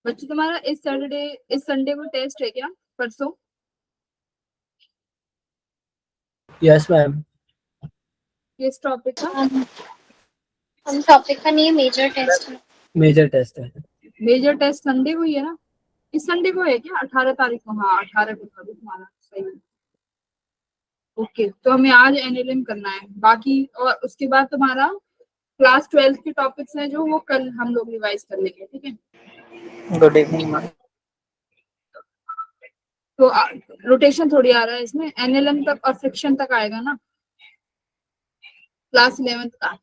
बच्चे तुम्हारा इस संडे को टेस्ट है क्या? परसों? Yes ma'am. किस टॉपिक का? हम टॉपिक का नहीं, मेजर टेस्ट है। मेजर टेस्ट है। मेजर टेस्ट संडे को ही है ना? इस संडे को है क्या? 18 तारीख को? हाँ 18 को था तुम्हारा, सही है। ओके, तो हमें आज एनएलएम करना है बाकी, और उसके बाद तुम्हारा क्लास 12 के टॉपिक्स हैं जो वो कल हम लोग रिवाइज कर लेंगे, ठीक है? Good evening ma'am. तो रोटेशन थोड़ी आ रहा है इसमें, एनएलएम तक और फ्रिक्शन तक आएगा ना क्लास 11 का,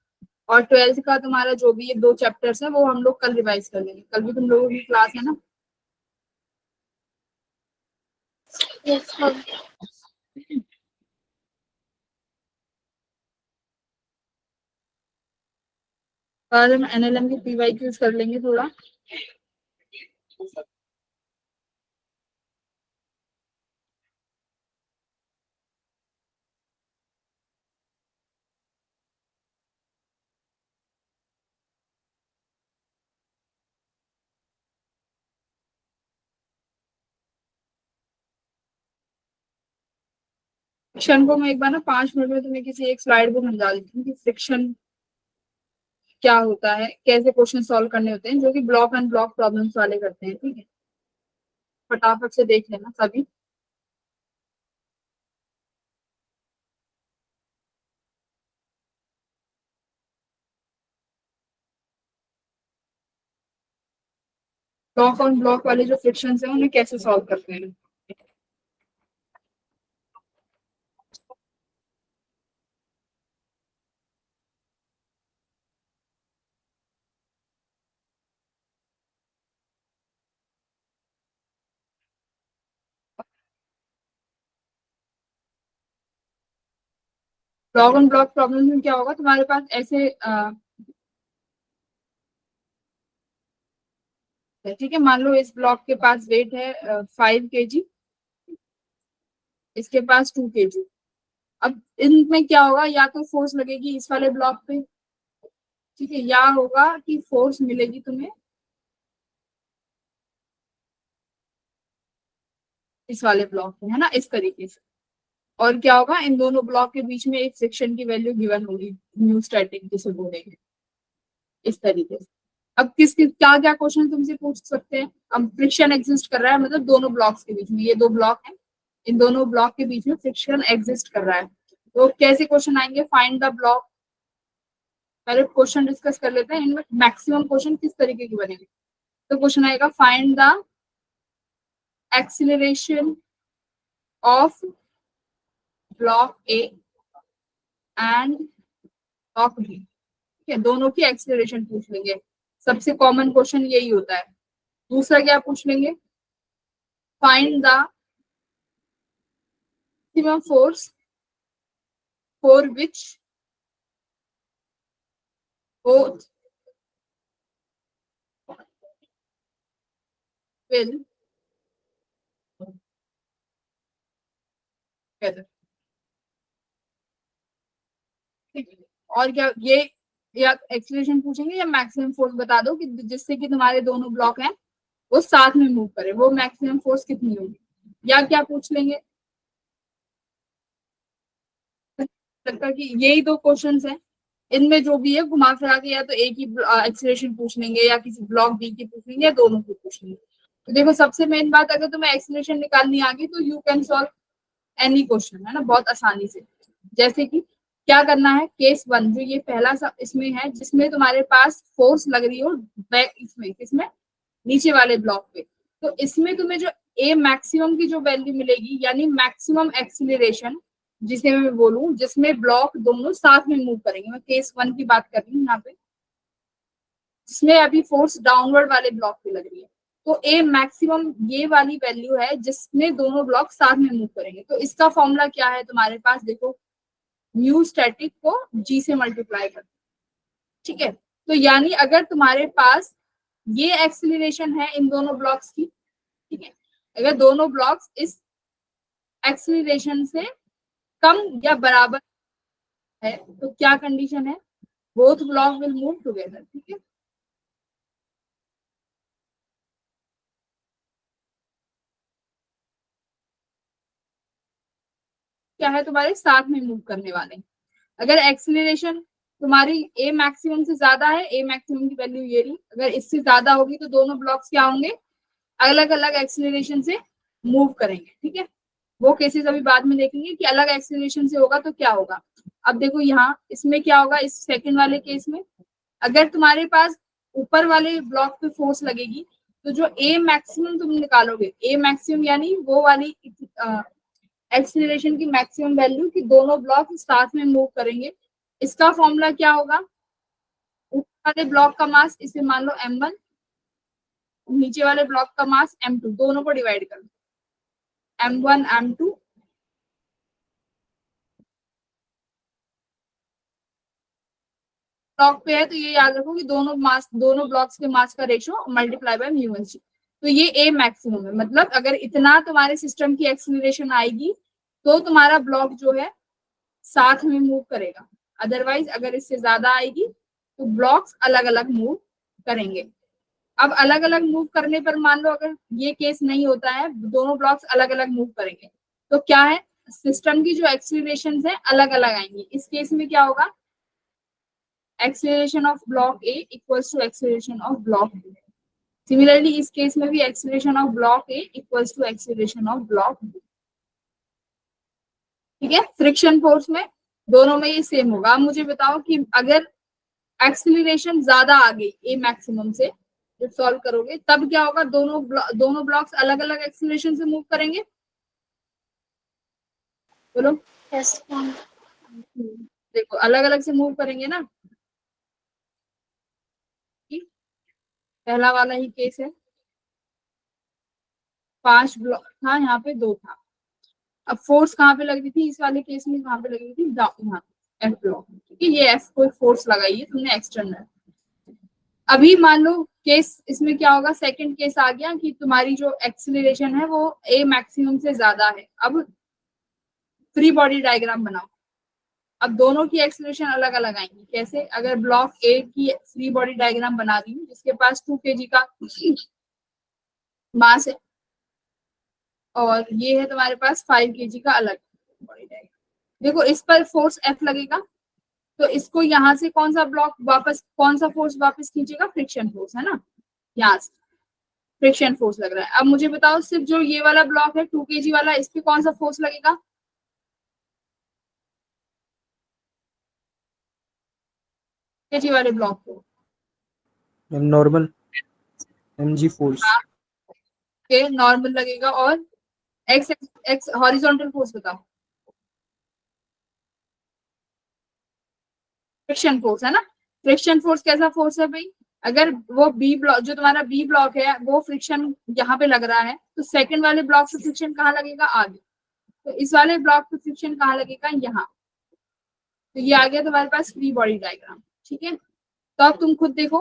और 12th का तुम्हारा जो भी ये 2 चैप्टर्स है वो हम लोग कल रिवाइज कर लेंगे। कल भी तुम लोगों की क्लास है ना? Yes ma'am. आज हम एनएलएम की पीवाईक्यूज कर लेंगे थोड़ा। फ्रिक्शन को मैं एक बार ना 5 मिनट में तुम्हें किसी एक स्लाइड को समझा देती हूँ कि फ्रिक्शन क्या होता है, कैसे क्वेश्चन सॉल्व करने होते हैं, जो कि ब्लॉक एंड ब्लॉक प्रॉब्लम्स वाले करते हैं, ठीक है? फटाफट से देख लेना सभी। ब्लॉक ऑन ब्लॉक वाले जो फ्रिक्शन है उन्हें कैसे सॉल्व करते हैं। ब्लॉक ऑन ब्लॉक प्रॉब्लम में क्या होगा, तुम्हारे पास ऐसे ठीक है, मान लो इस ब्लॉक के पास वेट है 5 kg, इसके पास 2 kg। अब इनमें क्या होगा, या तो फोर्स लगेगी इस वाले ब्लॉक पे, ठीक है, या होगा कि फोर्स मिलेगी तुम्हें इस वाले ब्लॉक पे, है ना, इस तरीके से। और क्या होगा, इन दोनों ब्लॉक के बीच में एक सेक्शन की वैल्यू गिवन होगी, न्यू स्टैटिक जिसे बोलेंगे, इस तरीके से। अब किस क्या क्या क्वेश्चन तुमसे पूछ सकते हैं। अब फ्रिक्शन एग्जिस्ट कर रहा है, मतलब दोनों ब्लॉक्स के बीच में, ये 2 ब्लॉक हैं, इन दोनों ब्लॉक के बीच में फ्रिक्शन एग्जिस्ट कर रहा है, तो कैसे क्वेश्चन आएंगे, फाइंड द ब्लॉक। पहले क्वेश्चन डिस्कस कर लेते हैं, इनमें मैक्सिमम क्वेश्चन किस तरीके की बनेंगे। तो क्वेश्चन आएगा, find the acceleration of block A and block B, ठीक है, दोनों की एक्सीलरेशन पूछ लेंगे, सबसे कॉमन क्वेश्चन यही होता है। दूसरा क्या पूछ लेंगे, find the maximum force for which both will together, ठीक है? और क्या ये, या एक्सीलरेशन पूछेंगे या मैक्सिमम फोर्स बता दो कि जिससे कि तुम्हारे दोनों ब्लॉक हैं वो साथ में मूव करे, वो मैक्सिमम फोर्स कितनी होगी, या क्या पूछ लेंगे। लगता है कि यही 2 क्वेश्चंस हैं, इनमें जो भी है घुमा फिरा के या तो एक ही एक्सीलरेशन पूछ लेंगे, या किसी ब्लॉक बी की पूछ लेंगे, या दोनों की पूछ लेंगे। तो देखो सबसे मेन बात, अगर तुम्हें एक्सीलरेशन निकालनी आ गई तो you can solve any question, है ना, बहुत आसानी से। जैसे कि क्या करना है, केस 1 जो ये पहला सा इसमें है, जिसमें तुम्हारे पास फोर्स लग रही हो बैक, इसमें किसमें, नीचे वाले ब्लॉक पे, तो इसमें तुम्हें जो ए मैक्सिमम की जो वैल्यू मिलेगी, यानी मैक्सिमम एक्सीलरेशन, जिसे मैं बोलूं जिसमें ब्लॉक दोनों साथ में मूव करेंगे, मैं केस 1 की बात कर रही हूँ यहाँ पे, जिसमें अभी फोर्स डाउनवर्ड वाले ब्लॉक पे लग रही है, तो ए मैक्सिमम ये वाली वैल्यू है जिसमें दोनों ब्लॉक साथ में मूव करेंगे। तो इसका फॉर्मूला क्या है तुम्हारे पास, देखो, न्यू स्टैटिक को जी से मल्टीप्लाई कर, ठीक है। तो यानी अगर तुम्हारे पास ये एक्सीलरेशन है इन दोनों ब्लॉक्स की, ठीक है, अगर दोनों ब्लॉक्स इस एक्सीलरेशन से कम या बराबर है तो क्या कंडीशन है, both block will move together, ठीक है। क्या है, तुम्हारे साथ में मूव करने वाले। अगर एक्सीलरेशन तुम्हारी ए मैक्सिमम से ज्यादा है, ए मैक्सिमम की वैल्यू ये रही, अगर इससे ज्यादा होगी तो दोनों ब्लॉक्स क्या होंगे, अलग अलग एक्सीलरेशन से मूव करेंगे। ठीक है, वो केसेस अभी बाद में देखेंगे कि अलग एक्सीलरेशन से होगा तो क्या होगा। अब देखो यहाँ इसमें क्या होगा, इस सेकंड वाले केस में अगर तुम्हारे पास ऊपर वाले ब्लॉक पे फोर्स लगेगी तो जो ए मैक्सिमम तुम निकालोगे, ए मैक्सिमम यानी वो वाली एक्सीलरेशन की मैक्सिमम वैल्यू कि दोनों ब्लॉक साथ में मूव करेंगे, इसका फॉर्मूला क्या होगा, ऊपर वाले ब्लॉक का मास इसे मान लो m1, नीचे वाले ब्लॉक का मास m2, दोनों को डिवाइड कर लो, m1 m2 ब्लॉक पे है तो ये याद रखो कि दोनों ब्लॉक्स के मास का ratio multiply by mu H G. तो ये ए मैक्सिमम है, मतलब अगर इतना तुम्हारे सिस्टम की एक्सीलरेशन आएगी तो तुम्हारा ब्लॉक जो है साथ में मूव करेगा, अदरवाइज अगर इससे ज्यादा आएगी तो ब्लॉक्स अलग अलग मूव करेंगे। अब अलग अलग मूव करने पर मान लो अगर ये केस नहीं होता है, दोनों ब्लॉक्स अलग अलग मूव करेंगे, तो क्या है, सिस्टम की जो एक्सीलरेशन है अलग अलग आएंगी। इस केस में क्या होगा, acceleration of block A equals to acceleration of block B. Similarly, इस केस में भी acceleration of block A equals to acceleration of block B. ठीक है, फ्रिक्शन फोर्स में दोनों में ये सेम होगा। अब मुझे बताओ कि अगर एक्सीलरेशन ज्यादा आ गई ए मैक्सिमम से, जब सॉल्व करोगे तब क्या होगा, दोनों ब्लॉक्स अलग अलग एक्सीलरेशन से मूव करेंगे। बोलो। Yes, ma'am. देखो अलग अलग से मूव करेंगे ना, ठीक? पहला वाला ही केस है, 5 ब्लॉक था, यहाँ पे 2 था। अब फोर्स कहाँ पे लग रही थी, इस वाले केस में कहाँ पे लग रही थी, यहाँ एफ ब्लॉक। ठीक है, ये एफ कोई फोर्स लगाई है तुमने एक्सटर्नल। अभी मान लो केस इसमें क्या होगा, सेकंड केस आ गया कि तुम्हारी जो एक्सीलरेशन है वो ए मैक्सिमम से ज्यादा है। अब फ्री बॉडी डायग्राम बनाओ। अब दोनों की एक्सीलरेशन अलग अलग आएंगी, कैसे, अगर ब्लॉक ए की फ्री बॉडी डायग्राम बना दी हूँ जिसके पास 2 kg का मास है और ये है तुम्हारे पास 5 kg का अलग बॉडी डायग्राम। देखो इस पर फोर्स एफ लगेगा तो इसको यहाँ से कौन सा ब्लॉक वापस, कौन सा फोर्स वापस खींचेगा, फ्रिक्शन फोर्स है ना, यहाँ से फ्रिक्शन फोर्स लग रहा है। अब मुझे बताओ सिर्फ जो ये वाला ब्लॉक है 2 kg वाला, इस पे कौन सा फोर्स लगेगा, kg वाले ब्लॉक को, नॉर्मल mg फोर्स। के नॉर्मल लगेगा। और एक्स एक्स हॉरिजॉन्टल फोर्स बताओ, फ्रिक्शन फोर्स है ना। फ्रिक्शन फोर्स कैसा फोर्स है भाई, अगर वो बी ब्लॉक, जो तुम्हारा बी ब्लॉक है वो फ्रिक्शन यहाँ पे लग रहा है तो सेकंड वाले ब्लॉक पे फ्रिक्शन कहाँ लगेगा, आगे। तो इस वाले ब्लॉक पे फ्रिक्शन कहाँ लगेगा, यहाँ। तो ये आ गया तुम्हारे पास फ्री बॉडी डायग्राम। ठीक है, तो अब तुम खुद देखो,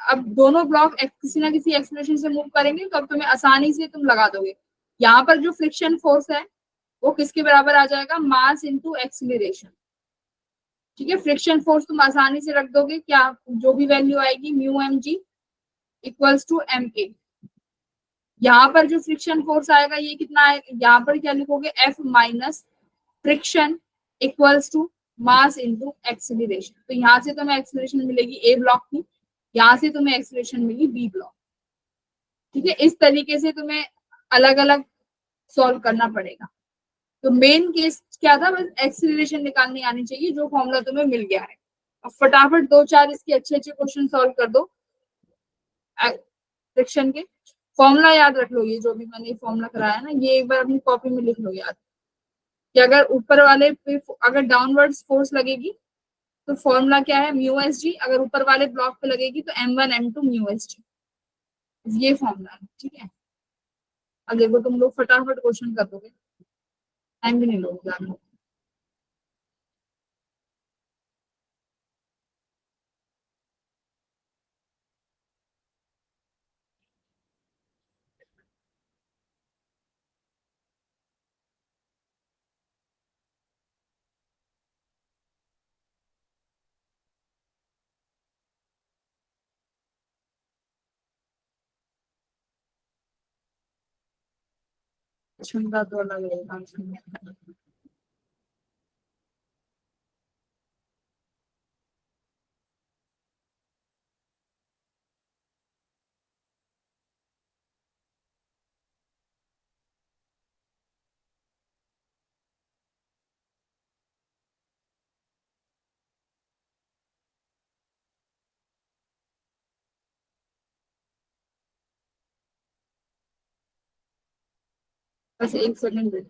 अब दोनों ब्लॉक किसी ना किसी एक्सीलरेशन से मूव करेंगे तो अब तुम्हें आसानी से तुम लगा दोगे। यहाँ पर जो फ्रिक्शन फोर्स है वो किसके बराबर आ जाएगा, मास इंटू एक्सीलरेशन। ठीक है, फ्रिक्शन फोर्स तुम आसानी से रख दोगे, क्या जो भी वैल्यू आएगी mu M G equals to M A. यहाँ पर जो फ्रिक्शन फोर्स आएगा ये कितना आएगा, यहाँ पर क्या लिखोगे, F minus friction equals to mass into acceleration. तो यहाँ से तुम्हें एक्सीलरेशन मिलेगी ए ब्लॉक की, यहाँ से तुम्हें एक्सीलरेशन मिली बी ब्लॉक। ठीक है, इस तरीके से तुम्हें अलग अलग सॉल्व करना पड़ेगा। तो मेन केस क्या था, बस एक्सीलरेशन निकालनी आनी चाहिए, जो फॉर्मूला तुम्हें मिल गया है। अब फटाफट 2-4 इसके अच्छे अच्छे क्वेश्चन सॉल्व कर दो। फ्रिक्शन के फॉर्मूला याद रख लो, ये जो भी मैंने फॉर्मूला कराया ना ये एक बार अपनी कॉपी में लिख लो याद, कि अगर ऊपर वाले पे अगर डाउनवर्ड फोर्स लगेगी तो फॉर्मूला क्या है, म्यू एस जी, अगर ऊपर वाले ब्लॉक पे लगेगी तो m1 m2 mu S G, ये फॉर्मूला है। ठीक है, अब देखो तुम लोग फटाफट क्वेश्चन कर दोगे, टाइम भी नहीं लोगे ज्यादा। क्वेश्चन का तो अलग है। बस एक सेकंड दे।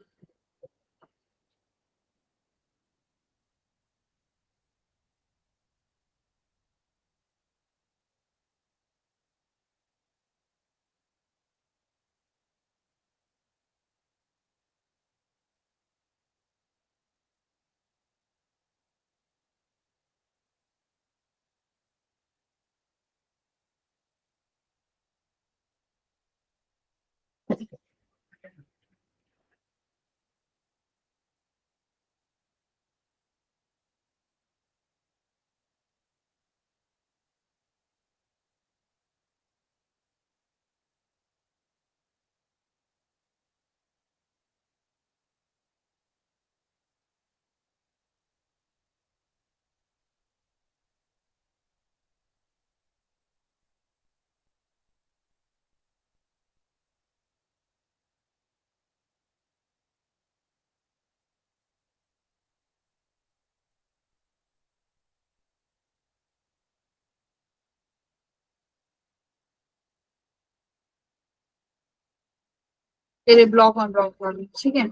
तेरे ब्लॉक ऑन ब्लॉक वाली, ठीक है।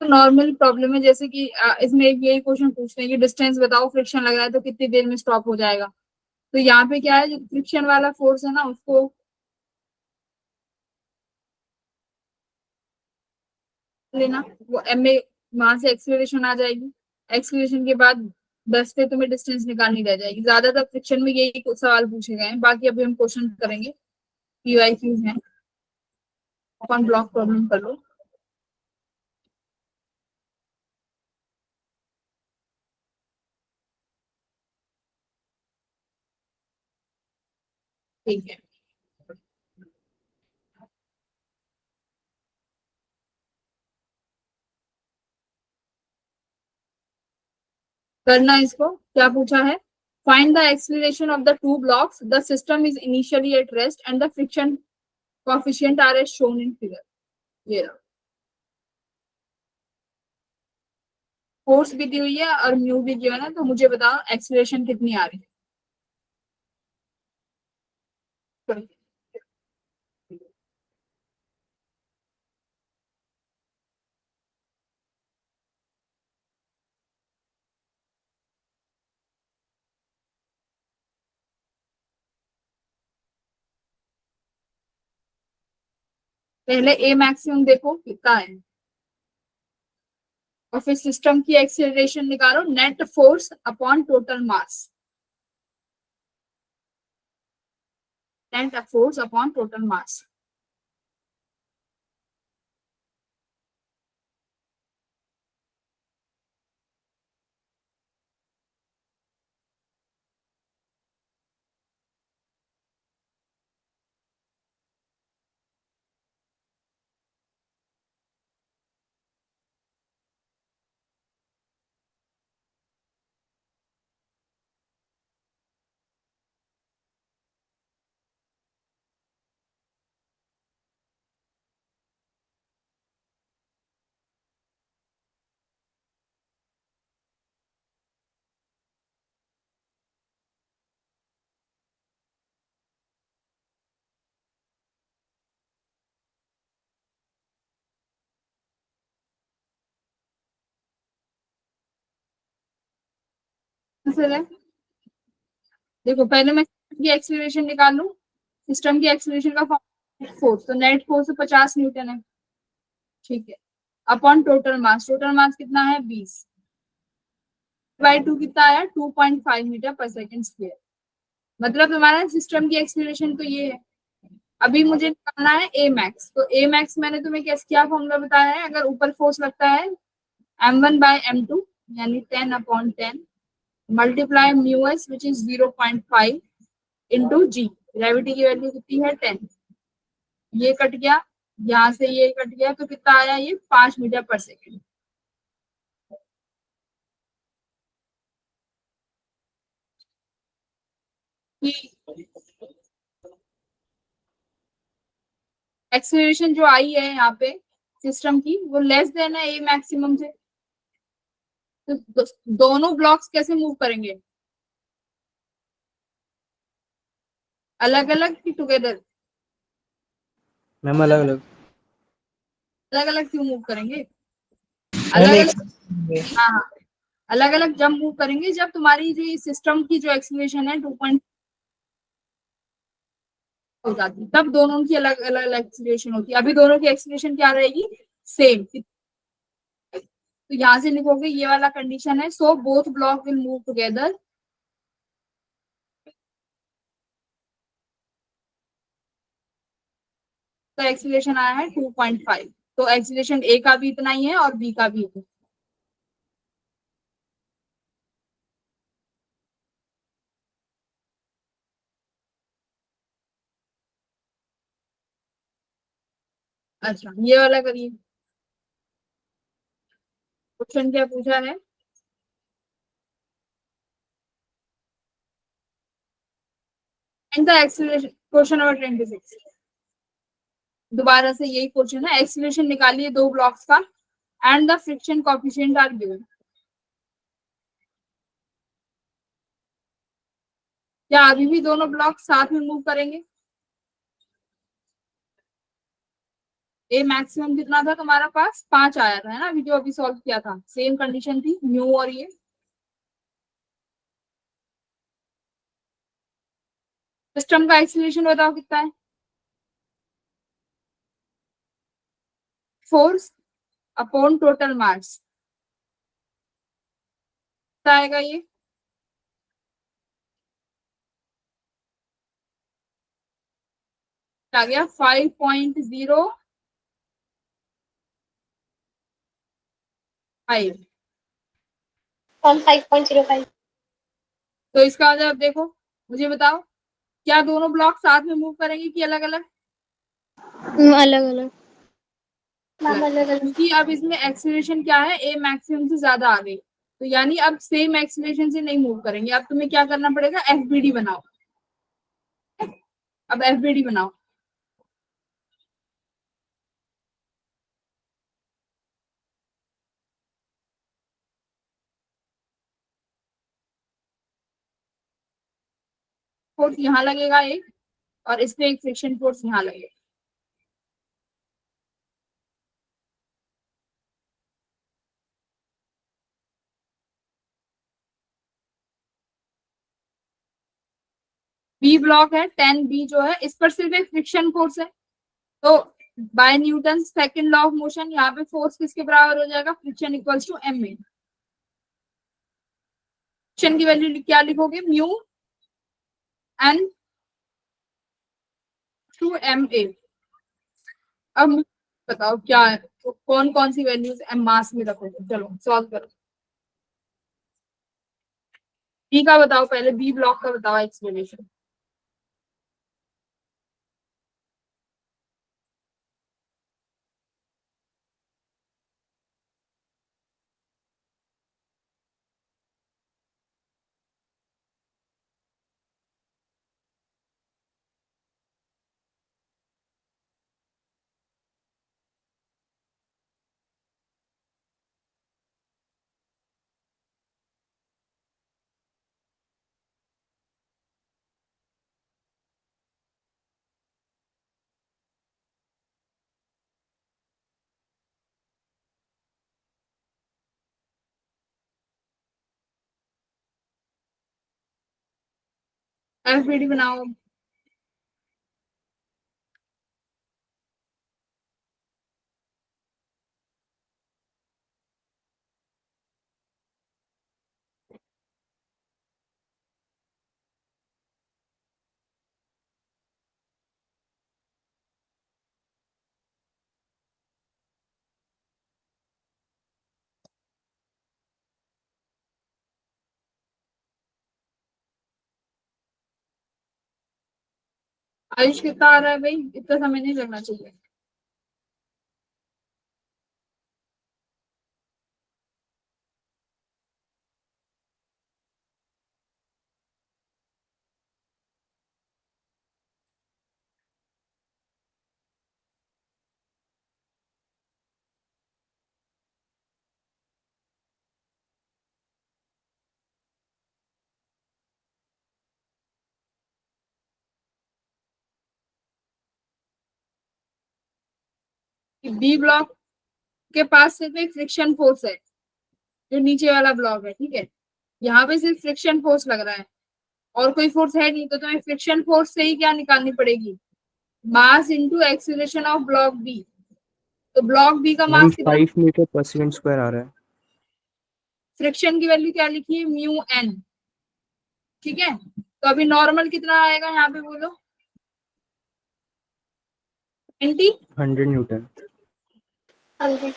तो नॉर्मल प्रॉब्लम है, जैसे कि इसमें एक यही क्वेश्चन पूछते हैं कि डिस्टेंस बताओ, फ्रिक्शन लग रहा है तो कितनी देर में स्टॉप हो जाएगा। तो यहाँ पे क्या है, जो फ्रिक्शन वाला फोर्स है ना उसको लेना, वो एम में वहां से एक्सीलरेशन आ जाएगी। एक्सीलरेशन के बाद 10 से तुम्हें डिस्टेंस निकालनी रह जाएगी। ज्यादातर फ्रिक्शन में यही कुछ सवाल पूछे गए हैं, बाकी अभी हम क्वेश्चन करेंगे, पीवाईक्यूज हैं। अपन ब्लॉक प्रॉब्लम कर लो। ठीक है, करना इसको। क्या पूछा है, find the acceleration of the two blocks, the system is initially at rest and the friction coefficient are as shown in figure. ये रहा, फोर्स भी दी हुई है और म्यू भी दिया है ना, तो मुझे बताओ एक्सीलरेशन कितनी आ रही है। पहले ए मैक्सिमम देखो कितना है, और फिर सिस्टम की एक्सेलरेशन निकालो, net force upon total mass, net force upon total mass. है, देखो पहले मैं सिस्टम की एक्सेलरेशन निकाल लूं। सिस्टम की एक्सेलरेशन का फोर्स, तो नेट फोर्स 50 न्यूटन है, ठीक है। Upon total mass, total mass कितना है 20, बाई टू कितना आया 2.5 मीटर पर सेकेंड स्क्वायर। मतलब तुम्हारा सिस्टम की एक्सेलरेशन तो ये है। अभी मुझे निकालना है ए मैक्स, तो ए मैक्स मैंने तुम्हें कैसे क्या फॉर्मूला बताया है, अगर ऊपर फोर्स लगता है m1/m2 यानी 10/10 multiply mu S which is 0.5 into G, gravity की वैल्यू कितनी है 10, ये कट गया, यहाँ से ये कट गया, तो कितना आया ये 5 मीटर पर सेकेंड। एक्सेलरेशन जो आई है यहाँ पे सिस्टम की, वो लेस देन है ए मैक्सिमम से। तो दोनों ब्लॉक्स कैसे मूव करेंगे, अलग अलग कि टुगेदर। मैम अलग अलग। अलग अलग क्यों मूव करेंगे? मैम अलग एक अलग, हाँ हाँ, अलग अलग जब मूव करेंगे जब तुम्हारी जो सिस्टम की जो एक्सीलरेशन है 2 हो जाती है, तब दोनों की अलग अलग एक्सीलरेशन होती है। अभी दोनों की एक्सीलरेशन क्या रहेगी? सेम। तो यहाँ से लिखोगे ये वाला कंडीशन है, so both block will move together तो एक्सीलरेशन आया है 2.5। तो एक्सीलरेशन ए का भी इतना ही है और बी का भी इतना। अच्छा, ये वाला करिए। क्वेश्चन क्या पूछा है? And the acceleration, question number 26। दोबारा से यही क्वेश्चन है, एक्सीलरेशन निकालिए दो ब्लॉक्स का and the friction coefficient are given. क्या अभी भी दोनों ब्लॉक साथ में मूव करेंगे? ए मैक्सिमम कितना था तुम्हारा पास? 5 आया था, है ना? अभी जो अभी सॉल्व किया था सेम कंडीशन थी, न्यू और ये। सिस्टम का एक्सीलरेशन बताओ कितना है? फोर्स अपॉन टोटल मास कितना आएगा ये? आ गया 5.05। 5.05। तो इसका मतलब देखो, मुझे बताओ, क्या दोनों ब्लॉक साथ में मूव करेंगे कि अलग अलग? अलग अलग। मैम अलग, अलग अलग। क्योंकि अब इसमें एक्सीलरेशन क्या है, ए मैक्सिमम से ज्यादा आ गई, तो यानी अब सेम एक्सीलरेशन से नहीं मूव करेंगे। अब तुम्हें क्या करना पड़ेगा? एफबीडी बनाओ। अब एफबीडी बनाओ। फोर्स यहाँ लगेगा एक, और इसमें एक फ्रिक्शन फोर्स यहाँ लगेगा। बी ब्लॉक है 10 बी जो है, इस पर सिर्फ एक फ्रिक्शन फोर्स है। तो by Newton second law of motion यहाँ पे फोर्स किसके बराबर हो जाएगा? Friction equals to M A. Friction की वैल्यू क्या लिखोगे? Mu N to M A. अब बताओ क्या है, तो कौन कौन सी वैल्यूज एम मास में रखोगे? चलो सॉल्व करो। बी का बताओ, पहले बी ब्लॉक का बताओ एक्सप्लेनेशन। एफबीडी बनाओ। आयुष कितना आ रहा है भाई? इतना समय नहीं लगना चाहिए। कि बी ब्लॉक के पास सिर्फ एक फ्रिक्शन फोर्स है, जो नीचे वाला ब्लॉक है, ठीक है। यहाँ पे सिर्फ फ्रिक्शन फोर्स लग रहा है और कोई फोर्स है नहीं, तो तुम्हें फ्रिक्शन फोर्स से ही क्या निकालनी पड़ेगी, mass into acceleration of block B. तो ब्लॉक बी का मैम मास कितना, 5 मीटर/सेकंड स्क्वायर आ रहा है। फ्रिक्शन की वैल्यू क्या लिखी है, म्यू एन, ठीक है। तो अभी नॉर्मल कितना आएगा यहाँ पे बोलो, 20, 100 न्यूटन। 100.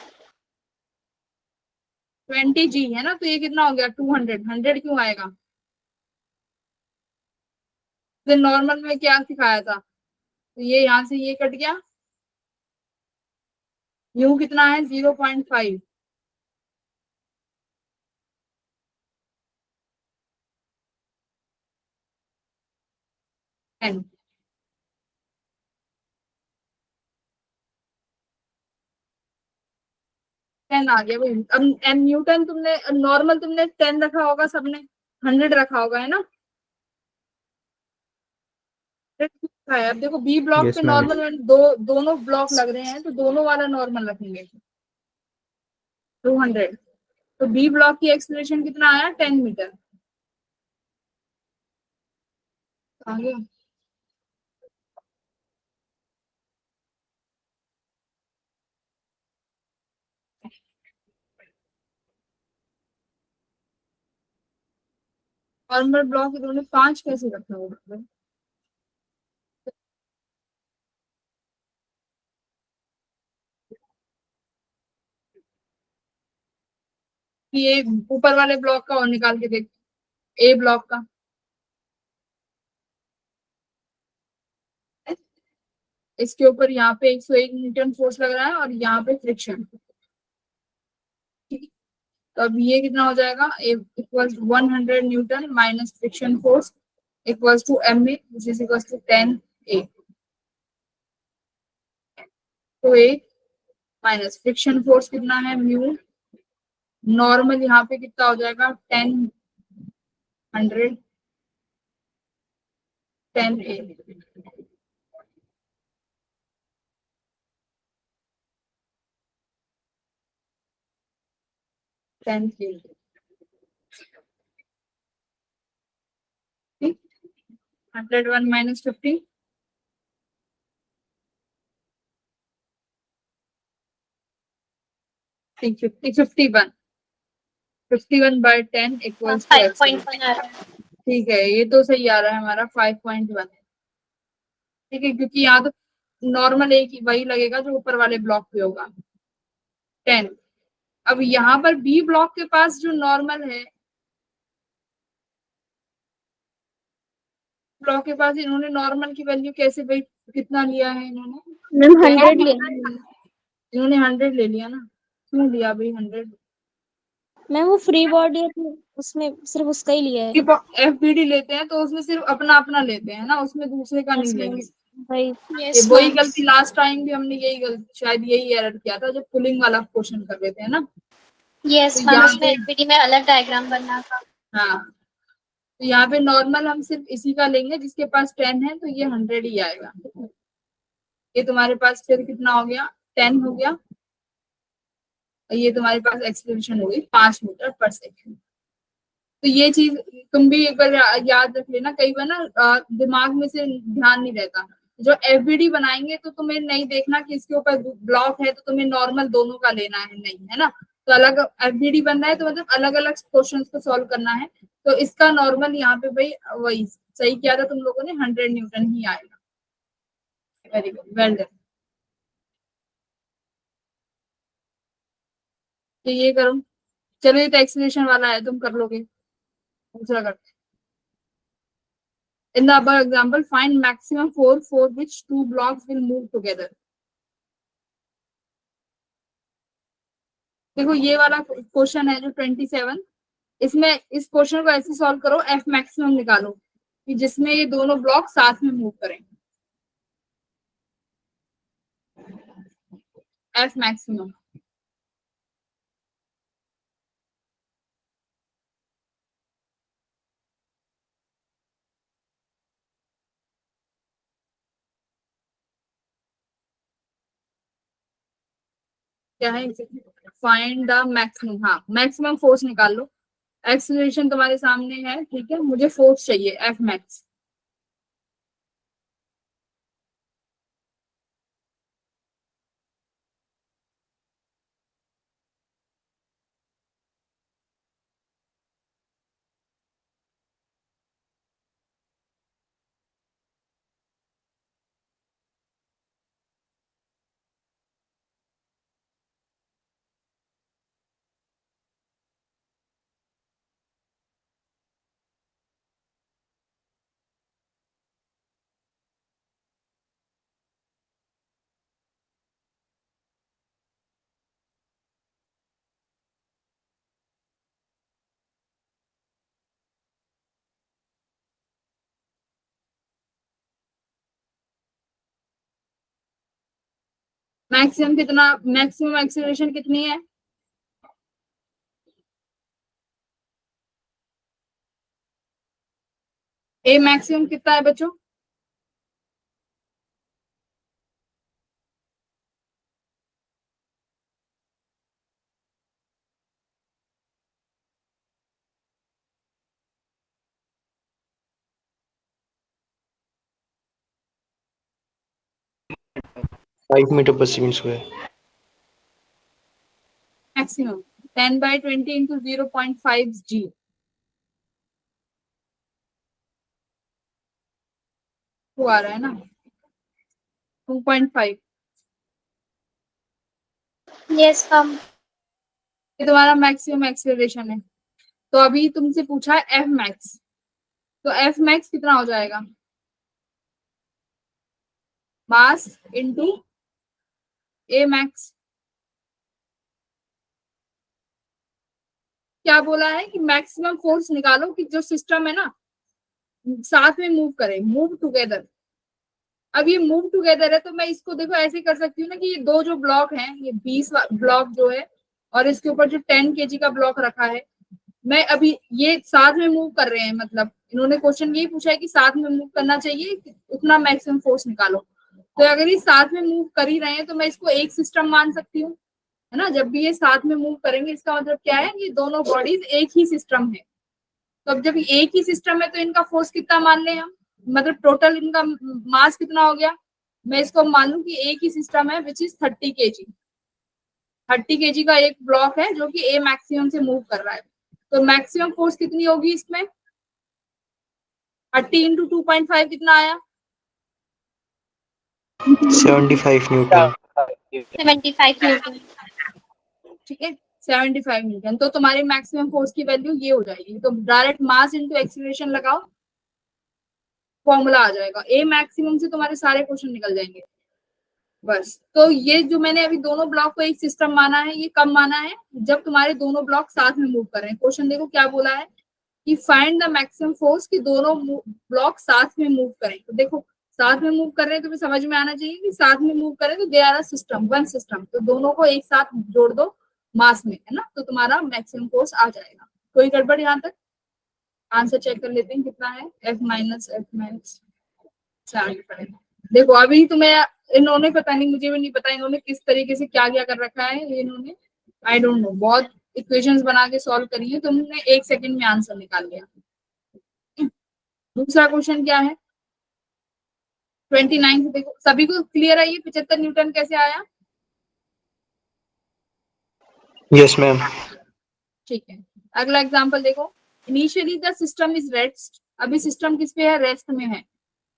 20 जी है ना, तो ये कितना हो गया 200, 100 क्यों आएगा, फिर नॉर्मल में क्या सिखाया था, तो ये यहाँ से ये कट गया, यू कितना है 0.5, एन, 10 आ गया भाई। अब एन न्यूटन तुमने नॉर्मल तुमने 10 रखा होगा, सबने 100 रखा होगा, है ना। अब देखो बी ब्लॉक पे यस मैम। नॉर्मल में दोनों ब्लॉक लग रहे हैं, तो दोनों वाला नॉर्मल रखेंगे 200। तो बी ब्लॉक की एक्सीलरेशन कितना आया 10 मीटर आ गया। नॉर्मल ब्लॉक इन्होंने 5 कैसे रखा होगा, कि ये ऊपर वाले ब्लॉक का और निकाल के देख, ए ब्लॉक का, इसके ऊपर यहाँ पे 101 न्यूटन फोर्स लग रहा है और यहाँ पे फ्रिक्शन, ठीक। तो अब ये कितना हो जाएगा, equals 100 newton minus friction force equals to M A which is equals to 10 A. तो ए माइनस फ्रिक्शन फोर्स कितना है म्यू, नॉर्मल यहाँ पे कितना हो जाएगा 10, 100, 10 ए, 10 के, ठीक। 101 माइनस 50, ठीक, 51, 51/10 इक्वल्स टू 5.1 आ रहा है. ठीक है, ये तो सही आ रहा है हमारा 5.1, ठीक है, क्योंकि यहाँ तो नॉर्मल एक ही वही लगेगा जो ऊपर वाले ब्लॉक पे होगा 10। अब यहाँ पर बी ब्लॉक के पास जो नॉर्मल है, ब्लॉक के पास इन्होंने नॉर्मल की वैल्यू कैसे भाई, कितना लिया है इन्होंने, मैम 100 लिया है. इन्होंने 100 ले लिया ना, क्यों लिया भाई 100, मैम वो फ्री बॉडी है तो उसमें सिर्फ उसका ही लिया है. एफबीडी लेते हैं तो उसमें सिर्फ अपना अपना लेते हैं ना, उसमें दूसरे का नहीं यस मैम. लेंगे। भाई. ये यस वही मैम. गलती लास्ट टाइम भी हमने यही गलती, शायद यही एरर किया था जब पुलिंग वाला क्वेश्चन कर रहे थे, है ना। यस तो मैम, यहाँ उसमें पे एलपीडी में अलग डायग्राम बनना था. हाँ, तो यहाँ पे नॉर्मल हम सिर्फ इसी का लेंगे जिसके पास 10 है, तो ये 100 ही आएगा। ये तुम्हारे पास फिर कितना हो गया, 10 हो गया, और ये तुम्हारे पास एक्सीलरेशन हो गई 5 मीटर/सेकंड। तो ये चीज तुम भी एक बार याद रख लेना, कई बार ना दिमाग में से ध्यान नहीं रहता। जो एफबीडी बनाएंगे तो तुम्हें नहीं देखना कि इसके ऊपर ब्लॉक है तो तुम्हें नॉर्मल दोनों का लेना है, नहीं, है ना। तो अलग एफबीडी बनना है तो मतलब अलग अलग क्वेश्चन को सॉल्व करना है। तो इसका नॉर्मल यहाँ पे भाई वही सही किया था तुम लोगों ने, 100 न्यूटन ही आएगा। Very good, well done. तो ये करो, चलो ये तो एक्सप्लेनेशन वाला है, तुम कर लोगे। दूसरा करते हैं। In the above example, find maximum force for which two blocks will move together. देखो ये वाला क्वेश्चन है जो 27, इसमें इस क्वेश्चन को ऐसे सॉल्व करो, एफ मैक्सिमम निकालो कि जिसमें ये दोनों ब्लॉक साथ में मूव करें, एफ मैक्सिमम। क्या है, फाइंड द मैक्सिमम, हाँ मैक्सिमम फोर्स निकाल लो। एक्सीलरेशन तुम्हारे सामने है, ठीक है, मुझे फोर्स चाहिए एफ मैक्स। मैक्सिमम कितना, मैक्सिमम एक्सीलरेशन कितनी है? ए मैक्सिमम कितना है बच्चों? फाइव मीटर पर सेकंड स्क्वायर। मैक्सिमम 10/20 इंटू 0.5 जी। वो आ रहा है ना 2.5। Yes ma'am. ये तुम्हारा मैक्सिमम एक्सेलरेशन है। तो अभी तुमसे पूछा है एफ मैक्स, तो एफ मैक्स कितना हो जाएगा? मास इंटू ए मैक्स। क्या बोला है कि मैक्सिमम फोर्स निकालो कि जो सिस्टम है ना साथ में मूव करे, मूव टुगेदर। अब ये मूव टुगेदर है तो मैं इसको देखो ऐसे कर सकती हूँ ना कि ये दो जो ब्लॉक हैं, ये 20 ब्लॉक जो है और इसके ऊपर जो 10 kg का ब्लॉक रखा है, मैं अभी ये साथ में मूव कर रहे हैं, मतलब इन्होंने क्वेश्चन यही पूछा है कि साथ में मूव करना चाहिए, उतना मैक्सिमम फोर्स निकालो। तो अगर ये साथ में मूव कर ही रहे हैं तो मैं इसको एक सिस्टम मान सकती हूँ, है ना। जब भी ये साथ में मूव करेंगे इसका मतलब क्या है, ये दोनों बॉडीज एक ही सिस्टम है। तो अब जब एक ही सिस्टम है तो इनका फोर्स कितना मान लें हम, मतलब टोटल इनका मास कितना हो गया। मैं इसको मान लूं कि एक ही सिस्टम है विच इज 30 kg। 30 kg का एक ब्लॉक है जो कि ए मैक्सिमम से मूव कर रहा है। तो मैक्सिमम फोर्स कितनी होगी इसमें, 30 इंटू 2.5 कितना आया? 75 न्यूटन। 75 न्यूटन। ठीक है, 75 न्यूटन। तो तुम्हारे मैक्सिमम फोर्स की वैल्यू ये हो जाएगी। तो डायरेक्ट मास इंटू एक्सीलरेशन लगाओ, फॉर्मूला आ जाएगा। ए मैक्सिमम से तुम्हारे सारे क्वेश्चन निकल जाएंगे बस। तो ये जो मैंने अभी दोनों ब्लॉक को एक सिस्टम माना है, ये कब माना है, जब तुम्हारे दोनों ब्लॉक साथ में मूव कर रहे हैं। क्वेश्चन देखो क्या बोला है कि फाइंड द मैक्सिमम फोर्स कि दोनों ब्लॉक साथ में मूव करें। तो देखो साथ में मूव कर रहे हैं तो समझ में आना चाहिए कि साथ में मूव करें तो they are a system, one system. तो दोनों को एक साथ जोड़ दो मास में, है ना, तो तुम्हारा मैक्सिमम फोर्स आ जाएगा। कोई गड़बड़ यहाँ तक? आंसर चेक कर लेते हैं कितना है, एफ माइनस एफ माइनस 75। देखो अभी तुम्हें इन्होंने, पता नहीं, मुझे भी नहीं पता इन्होंने किस तरीके से क्या क्या कर रखा है, ये इन्होंने आई डोंट नो, बहुत इक्वेशंस बना के सॉल्व करी है, तुमने 1 सेकंड में आंसर निकाल लिया। दूसरा क्वेश्चन क्या है 29। देखो सभी को क्लियर है ये 75 न्यूटन कैसे आया? Yes ma'am. ठीक है, अगला एग्जांपल देखो। Initially the system is rest. अभी सिस्टम किस पे है, रेस्ट में है।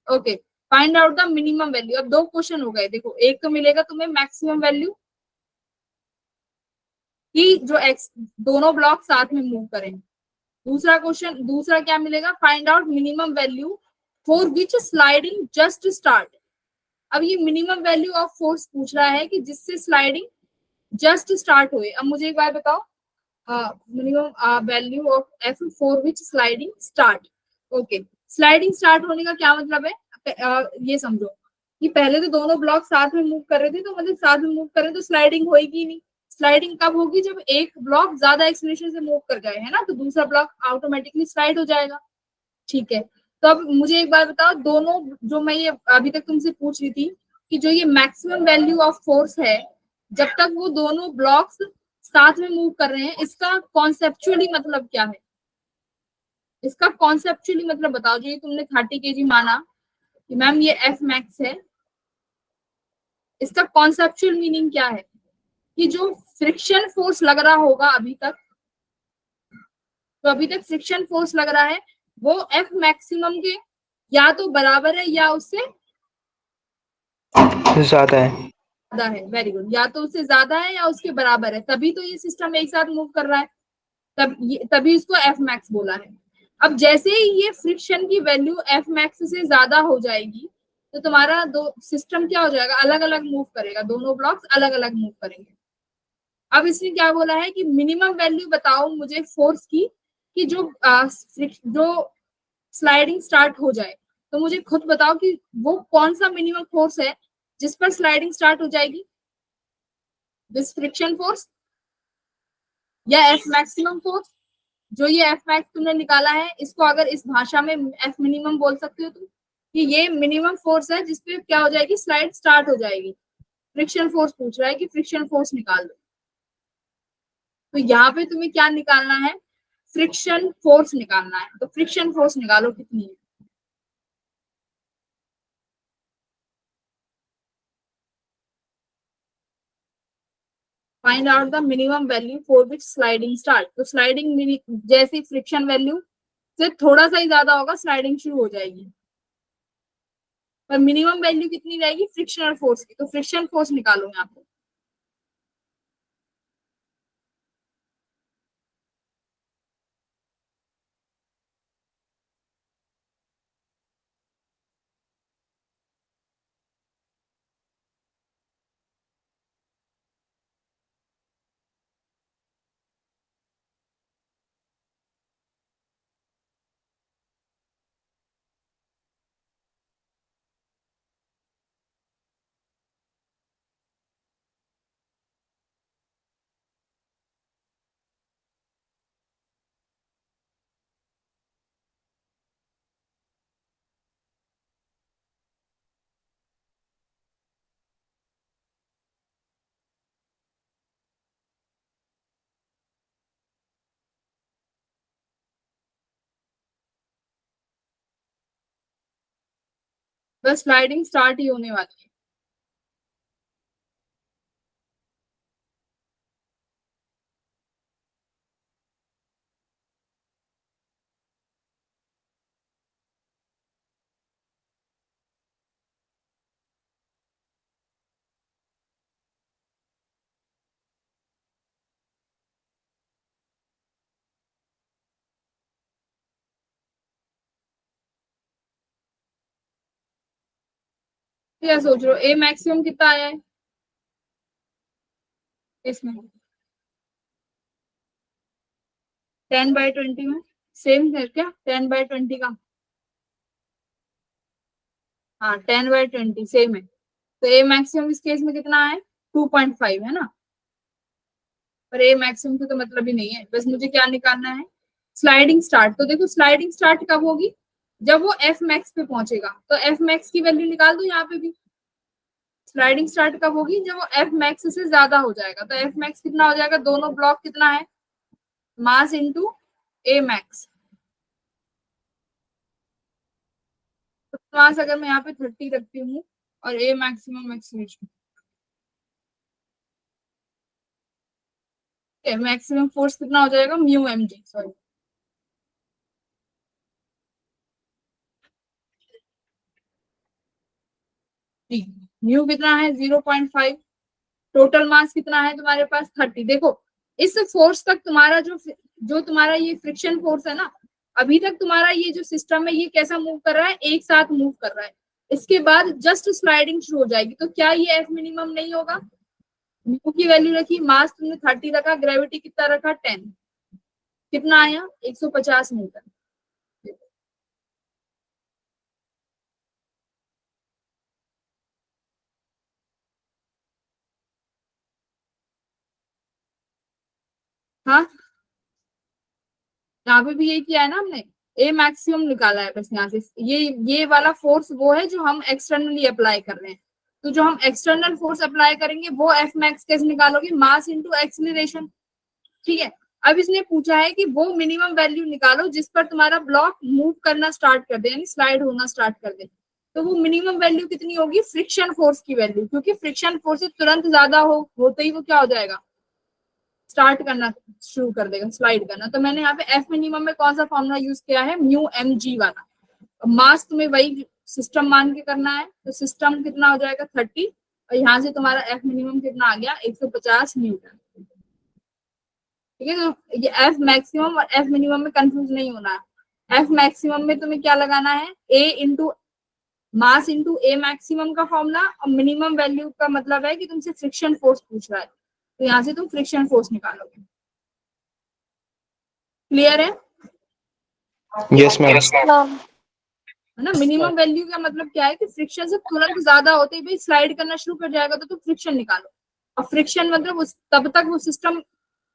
Okay, find out the minimum value. अब दो क्वेश्चन हो गए। देखो एक तो मिलेगा तुम्हें मैक्सिमम वैल्यू कि जो एक्स दोनों ब्लॉक साथ में मूव करें। दूसरा क्वेश्चन, दूसरा क्या मिलेगा, find out minimum value for which sliding just start. अब ये मिनिमम वैल्यू ऑफ फोर्स पूछ रहा है कि जिससे स्लाइडिंग जस्ट स्टार्ट हुए। अब मुझे एक बार बताओ, minimum value of F for which sliding start. Okay, sliding start होने का क्या मतलब है, ये समझो कि पहले तो दोनों ब्लॉक साथ में मूव कर रहे थे, तो मतलब साथ में मूव कर रहे तो स्लाइडिंग होगी नहीं। स्लाइडिंग कब होगी, जब एक ब्लॉक ज्यादा एक्सीलरेशन से मूव कर जाए, है ना, तो दूसरा ब्लॉक ऑटोमेटिकली स्लाइड हो जाएगा। ठीक है, तो अब मुझे एक बात बताओ, दोनों जो मैं ये अभी तक तुमसे पूछ रही थी कि जो ये मैक्सिमम वैल्यू ऑफ फोर्स है जब तक वो दोनों ब्लॉक्स साथ में मूव कर रहे हैं, इसका कॉन्सेप्चुअली मतलब क्या है? इसका कॉन्सेप्चुअली मतलब बताओ। जो ये तुमने 30 kg माना कि मैम ये एफ मैक्स है, इसका कॉन्सेप्चुअल मीनिंग क्या है? कि जो फ्रिक्शन फोर्स लग रहा होगा अभी तक, तो अभी तक फ्रिक्शन फोर्स लग रहा है वो एफ मैक्सिमम के या तो बराबर है या उससे ज्यादा है। ज्यादा है। Very good. या तो उससे ज्यादा है या उसके बराबर है, तभी तो ये सिस्टम एक साथ मूव कर रहा है। तभी इसको एफ मैक्स बोला है। अब जैसे ही ये फ्रिक्शन की वैल्यू एफ मैक्स से ज्यादा हो जाएगी, तो तुम्हारा दो सिस्टम क्या हो जाएगा? अलग अलग मूव करेगा, दोनों ब्लॉक्स अलग अलग मूव करेंगे। अब इसने क्या बोला है कि मिनिमम वैल्यू बताओ मुझे फोर्स की, कि जो स्लाइडिंग स्टार्ट हो जाए। तो मुझे खुद बताओ कि वो कौन सा मिनिमम फोर्स है जिस पर स्लाइडिंग स्टार्ट हो जाएगी? दिस फ्रिक्शन फोर्स या एफ मैक्सिमम फोर्स? जो ये एफ मैक्स तुमने निकाला है, इसको अगर इस भाषा में एफ मिनिमम बोल सकते हो तुम, कि ये मिनिमम फोर्स है जिसपे क्या हो जाएगी? स्लाइड स्टार्ट हो जाएगी। फ्रिक्शन फोर्स पूछ रहा है कि फ्रिक्शन फोर्स निकाल दो। तो यहाँ पे तुम्हें क्या निकालना है? फ्रिक्शन फोर्स निकालना है। तो फ्रिक्शन फोर्स निकालो कितनी है। Find out the minimum value for which sliding start. तो स्लाइडिंग जैसे फ्रिक्शन वैल्यू से थोड़ा सा ही ज्यादा होगा, स्लाइडिंग शुरू हो जाएगी। पर मिनिमम वैल्यू कितनी रहेगी फ्रिक्शनल फोर्स की? तो फ्रिक्शन फोर्स निकालो यहाँ पे। बस स्लाइडिंग स्टार्ट ही होने वाली है। क्या सोच रहे हो? ए मैक्सिमम कितना आया है इसमें? 10/20 में सेम है क्या? 10/20 का? हाँ, 10/20 सेम है। तो ए मैक्सिमम इस केस में कितना है? 2.5 है ना। पर ए मैक्सिमम से तो मतलब ही नहीं है। बस मुझे क्या निकालना है? Sliding start. तो देखो स्लाइडिंग स्टार्ट कब होगी? जब वो एफ मैक्स पे पहुंचेगा। तो एफ मैक्स की वैल्यू निकाल दो यहाँ पे भी। स्लाइडिंग स्टार्ट कब होगी? जब वो एफ मैक्स से ज्यादा हो जाएगा। तो एफ मैक्स कितना हो जाएगा? दोनों ब्लॉक कितना है? मास इंटू ए मैक्स। तो मास अगर मैं यहाँ पे 30 रखती हूँ और a maximum acceleration, maximum force कितना हो जाएगा? Mu M G, sorry. Mu कितना है? 0.5। टोटल मास कितना है तुम्हारे पास? 30। देखो इस फोर्स तक तुम्हारा जो तुम्हारा ये फ्रिक्शन फोर्स है ना, अभी तक तुम्हारा ये जो सिस्टम है ये कैसा मूव कर रहा है? एक साथ मूव कर रहा है। इसके बाद जस्ट स्लाइडिंग शुरू हो जाएगी। तो क्या ये एफ मिनिमम नहीं होगा? म्यू की वैल्यू रखी, मास तुमने 30 रखा, ग्रेविटी कितना रखा? 10। कितना आया? 150 न्यूटन। हाँ, यहाँ पे भी यही किया है ना हमने। ए मैक्सिमम निकाला है बस यहाँ से। ये वाला फोर्स वो है जो हम एक्सटर्नली अप्लाई कर रहे हैं। तो जो हम एक्सटर्नल फोर्स अप्लाई करेंगे वो एफ मैक्स कैसे निकालोगे, मास इंटू एक्सीलरेशन। ठीक है, अब इसने पूछा है कि वो मिनिमम वैल्यू निकालो जिस पर तुम्हारा ब्लॉक मूव करना स्टार्ट कर दे, यानी स्लाइड होना स्टार्ट कर दे। तो वो मिनिमम वैल्यू कितनी होगी, फ्रिक्शन फोर्स की वैल्यू, क्योंकि फ्रिक्शन फोर्स से तुरंत ज्यादा होते ही वो क्या हो जाएगा, स्टार्ट करना शुरू कर देगा, स्लाइड करना। तो मैंने यहाँ पे एफ मिनिमम में कौन सा फॉर्मूला यूज किया है, म्यू एम जी वाला। मास तुम्हें वही सिस्टम मान के करना है, तो सिस्टम कितना हो जाएगा 30, और यहाँ से तुम्हारा एफ मिनिमम कितना आ गया 150 न्यूटन। ठीक है, तो ये एफ मैक्सिमम और एफ मिनिमम में कंफ्यूज नहीं होना है। एफ मैक्सिमम में तुम्हें क्या लगाना है, ए इंटू मास इंटू ए मैक्सिमम का फॉर्मूला, और मिनिमम वैल्यू का मतलब है कि तुमसे फ्रिक्शन फोर्स पूछ रहा है, तो यहाँ से तुम फ्रिक्शन फोर्स निकालोगे। क्लियर है? Yes, ma'am. हाँ है ना, मिनिमम वैल्यू का मतलब क्या है कि फ्रिक्शन से तुरंत ज्यादा होते ही भाई स्लाइड करना शुरू कर जाएगा, तो तुम फ्रिक्शन निकालो। और फ्रिक्शन मतलब तब तक वो सिस्टम,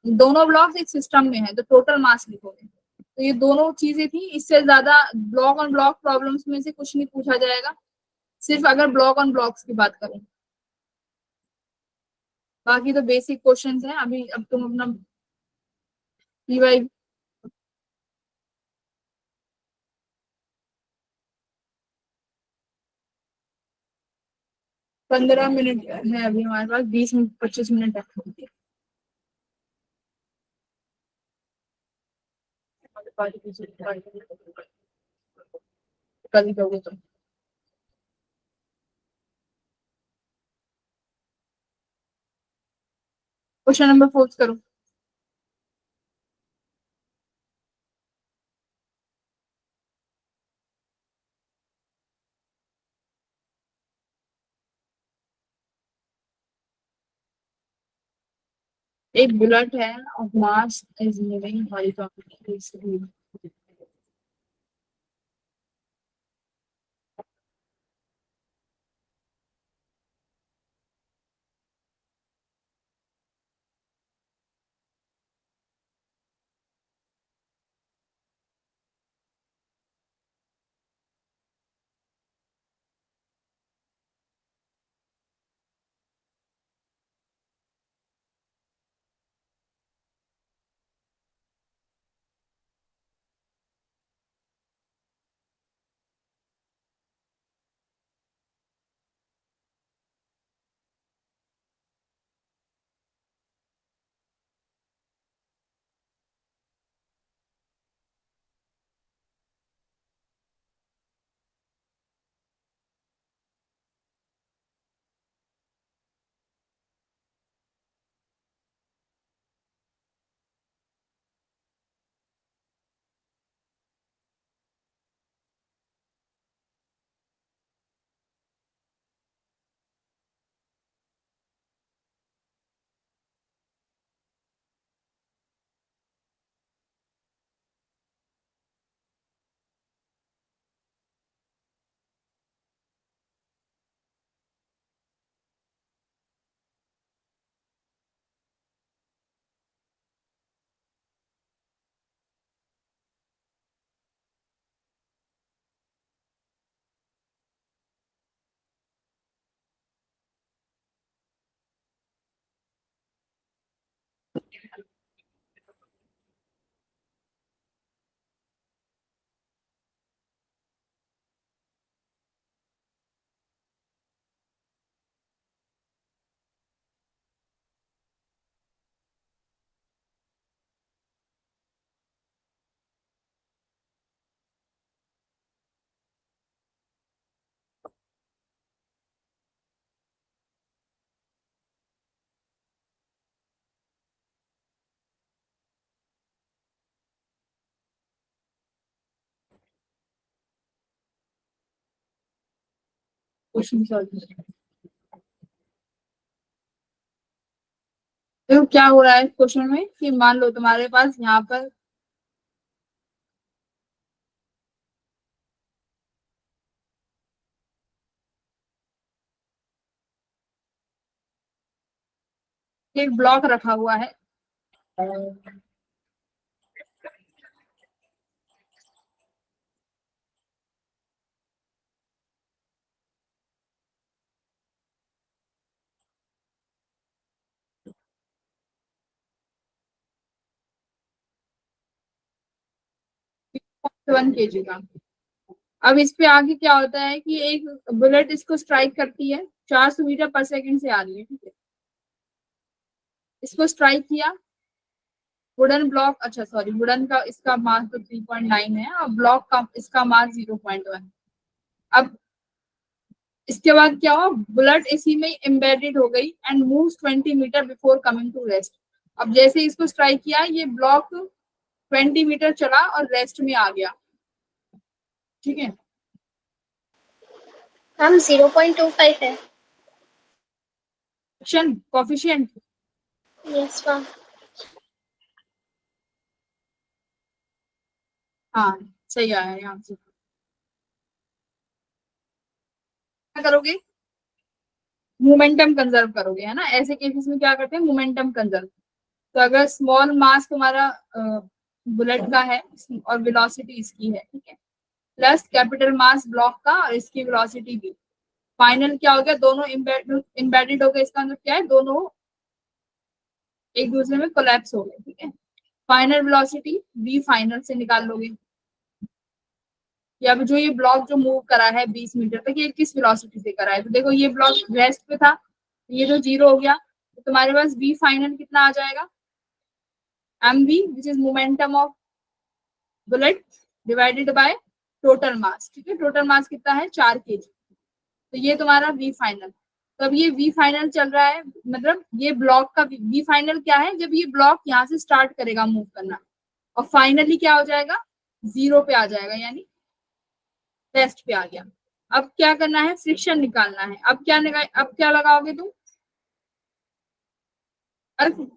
दोनों ब्लॉक्स एक सिस्टम में है, तो टोटल मास लिखोगे। तो ये दोनों चीजें थी, इससे ज्यादा ब्लॉक ऑन ब्लॉक प्रॉब्लम्स में से कुछ नहीं पूछा जाएगा, सिर्फ अगर ब्लॉक ऑन ब्लॉक्स की बात करें। बाकी तो बेसिक क्वेश्चंस हैं। अभी अब तुम अपना पीवाई 15 मिनट है अभी हमारे पास, 20 25 मिनट है। कल ही दोगे तुम। क्वेश्चन नंबर 4 करो। एक बुलेट है of mass is moving horizontally. Question solve. देखो क्या हो रहा है क्वेश्चन में कि मान लो तुम्हारे पास यहाँ पर एक ब्लॉक रखा हुआ है, 1 kg का। अब इस पे आगे क्या होता है कि एक बुलेट इसको स्ट्राइक करती है, 400 मीटर पर सेकंड से आ रही है, ठीक है। इसको स्ट्राइक किया, वुडन ब्लॉक, अच्छा सॉरी, वुडन का इसका मास तो 3.9 है और ब्लॉक का इसका मास 0.1। अब इसके बाद क्या हुआ, बुलेट इसी में एम्बेडेड हो गई and moves 20 metre before coming to rest. अब जैसे ही इसको स्ट्राइक किया, ये ब्लॉक 20 मीटर चला और रेस्ट में आ गया, ठीक है। हम 0.25 है। Friction coefficient, yes ma'am. हाँ सही आया यहाँ से। क्या करोगे, मोमेंटम कंजर्व करोगे, है ना। ऐसे केसेस में क्या करते हैं, मोमेंटम कंजर्व। तो अगर स्मॉल मास तुम्हारा बुलेट का है और वेलोसिटी इसकी है, ठीक है, प्लस कैपिटल मास ब्लॉक का और इसकी वेलोसिटी भी, फाइनल क्या हो गया, दोनों इम्बेडेड हो गए। इसका मतलब क्या है, दोनों एक दूसरे में कोलैप्स हो गए, ठीक है। फाइनल वेलोसिटी v फाइनल से निकाल लोगे, या जो ये ब्लॉक जो मूव करा है 20 मीटर तक, ये किस वेलोसिटी से करा है। तो देखो ये ब्लॉक रेस्ट पे था, ये जो 0 हो गया, तो तुम्हारे पास v फाइनल कितना आ जाएगा, mv which is momentum of bullet divided by total mass, ठीक है। टोटल मास कितना है, 4 kg। तो ये तुम्हारा v फाइनल। तो अब ये v फाइनल चल रहा है, मतलब ये ब्लॉक का v फाइनल क्या है, जब ये ब्लॉक यहाँ से स्टार्ट करेगा मूव करना और फाइनली क्या हो जाएगा, 0 पे आ जाएगा, यानी रेस्ट पे आ गया। अब क्या करना है, फ्रिक्शन निकालना है। अब क्या लगाओगे तुम, अर्क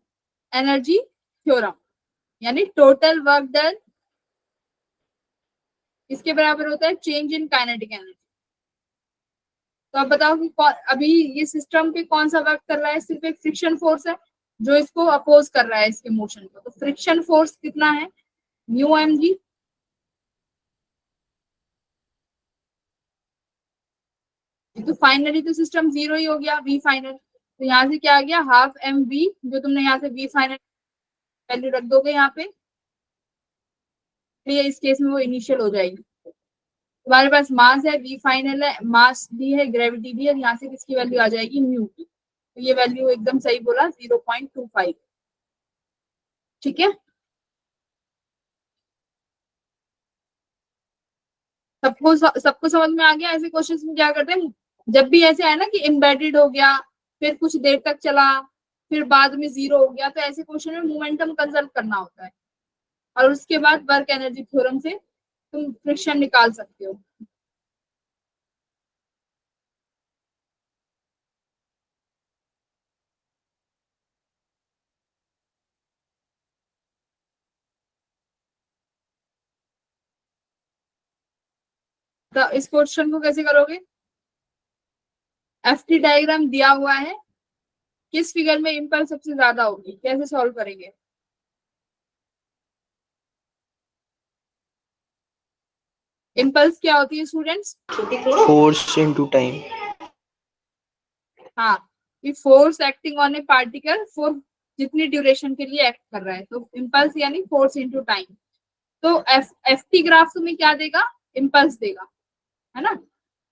एनर्जी थ्योरम, यानी टोटल वर्क डन इसके बराबर होता है चेंज इन काइनेटिक एनर्जी। तो अब बताओ कि अभी ये सिस्टम पे कौन सा वर्क कर रहा है, सिर्फ एक फ्रिक्शन फोर्स है जो इसको अपोज कर रहा है इसके मोशन को। तो फ्रिक्शन फोर्स कितना है, म्यू एम जी। तो फाइनली तो सिस्टम 0 ही हो गया, वी फाइनल। तो यहाँ से क्या आ गया, हाफ एम वी, जो तुमने यहाँ से वी फाइनल वैल्यू रख दोगे यहाँ पे, ये इस केस में वो इनिशियल हो जाएगी। तुम्हारे पास मास है, वी फाइनल है, मास दी है, ग्रेविटी दी है, यहाँ से किसकी वैल्यू आ जाएगी, म्यू की। तो ये वैल्यू एकदम सही बोला, 0.25, ठीक है। सबको समझ में आ गया। ऐसे क्वेश्चंस में क्या करते हैं, जब भी ऐसे है ना कि एम्बेडेड हो गया, फिर कुछ देर तक चला, फिर बाद में 0 हो गया, तो ऐसे क्वेश्चन में मोमेंटम कंजर्व करना होता है और उसके बाद वर्क एनर्जी थ्योरम से तुम फ्रिक्शन निकाल सकते हो। तो इस क्वेश्चन को कैसे करोगे, एफटी डायग्राम दिया हुआ है, किस फिगर में इम्पल्स सबसे ज्यादा होगी, कैसे सॉल्व करेंगे। इम्पल्स क्या होती है स्टूडेंट्स, Force into time. हाँ, कि force acting on A particle for जितनी ड्यूरेशन के लिए एक्ट कर रहा है, तो इम्पल्स यानी फोर्स इनटू टाइम। तो एफटी ग्राफ तुम्हें क्या देगा, इम्पल्स देगा, है ना।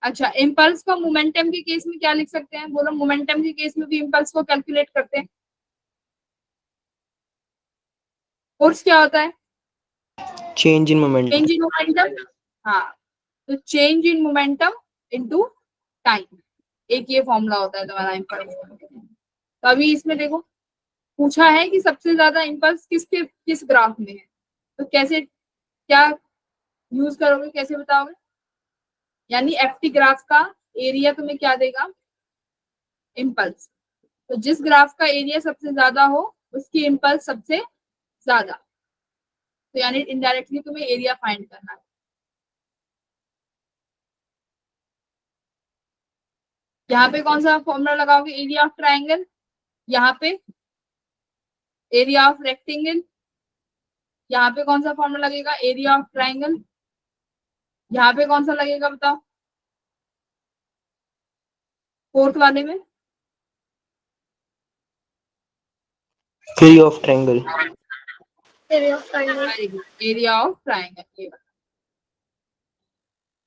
अच्छा, इम्पल्स को मोमेंटम के केस में क्या लिख सकते हैं, बोलो, मोमेंटम के केस में भी इम्पल्स को कैलकुलेट करते हैं। फोर्स क्या होता है, Change in momentum. Change in momentum, हाँ, तो change in momentum into time, एक ये फॉर्मूला होता है तुम्हारा इम्पल्स। तो अभी इसमें देखो पूछा है कि सबसे ज्यादा इम्पल्स किस ग्राफ में है, तो कैसे क्या यूज करोगे, कैसे बताओगे। यानी एफटी ग्राफ का एरिया तुम्हें क्या देगा, इम्पल्स। तो जिस ग्राफ का एरिया सबसे ज्यादा हो उसकी इम्पल्स सबसे ज्यादा, तो यानी इनडायरेक्टली तुम्हें एरिया फाइंड करना है। यहाँ पे कौन सा फॉर्मूला लगाओगे, एरिया ऑफ ट्राइंगल, यहाँ पे एरिया ऑफ रेक्टेंगल, यहाँ पे कौन सा फॉर्मूला लगेगा, एरिया ऑफ ट्राइंगल, यहाँ पे कौन सा लगेगा बताओ, फोर्थ वाले में Area of triangle. Area of triangle. Area of triangle, ये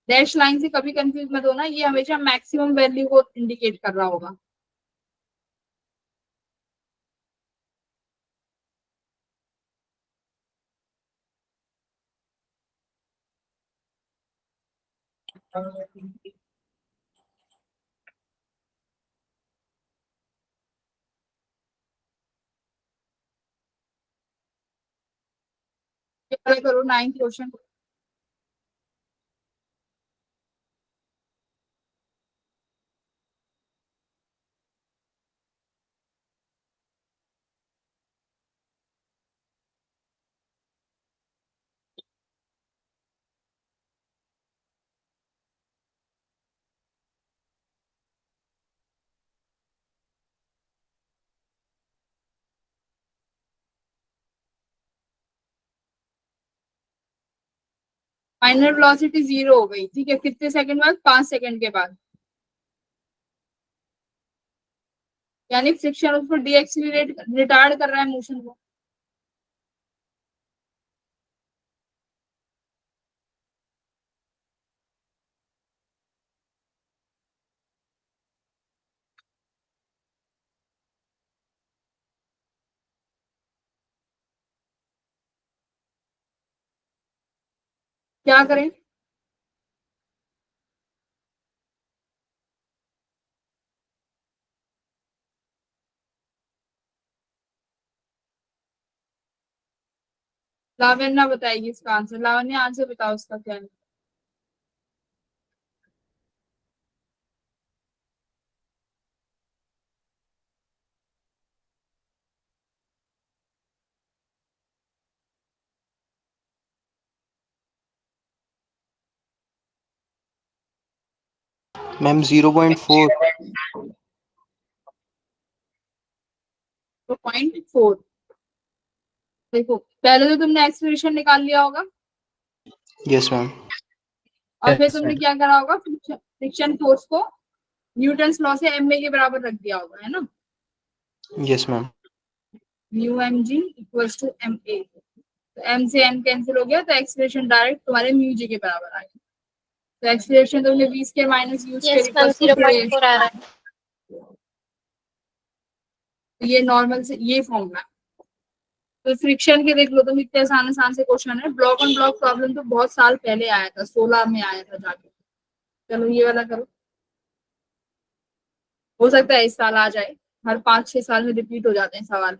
डैश लाइन से कभी कंफ्यूज मत होना, ये हमेशा मैक्सिमम वैल्यू को इंडिकेट कर रहा होगा। क्या करो 9th क्वेश्चन। फाइनल वेलोसिटी 0 हो गई, ठीक है, कितने सेकंड बाद? 5 सेकंड के बाद। यानी फ्रिक्शन उसको डीएक्सिलरेट रिटार्ड कर रहा है मोशन को। क्या करें? लावण्या बताएगी इसका आंसर। लावण्या आंसर बताओ इसका क्या है। मैम 0.4। 0.4। देखो पहले तो तुमने एक्सप्रेशन निकाल लिया होगा, यस मैम। और फिर तुमने क्या करा होगा, फ्रिक्शन फोर्स को न्यूटन्स लॉ से एम ए के बराबर रख दिया होगा, है ना। Yes ma'am. Mu M G equals to M A. तो एम से एम कैंसिल हो गया, तो एक्सप्रेशन डायरेक्ट तुम्हारे म्यू जी के बराबर आ गया। तो एक्सप्रेशन तुमने v square minus u yes square ma'am, equals to 0.4 आ रहा है। ये नॉर्मल से ये फॉर्मूला। तो फ्रिक्शन के देख लो तुम, इतने आसान आसान से क्वेश्चन है। ब्लॉक ऑन ब्लॉक प्रॉब्लम तो बहुत साल पहले आया था, 16 में आया था जाके। चलो ये वाला करो, हो सकता है इस साल आ जाए। हर 5-6 साल में रिपीट हो जाते हैं सवाल।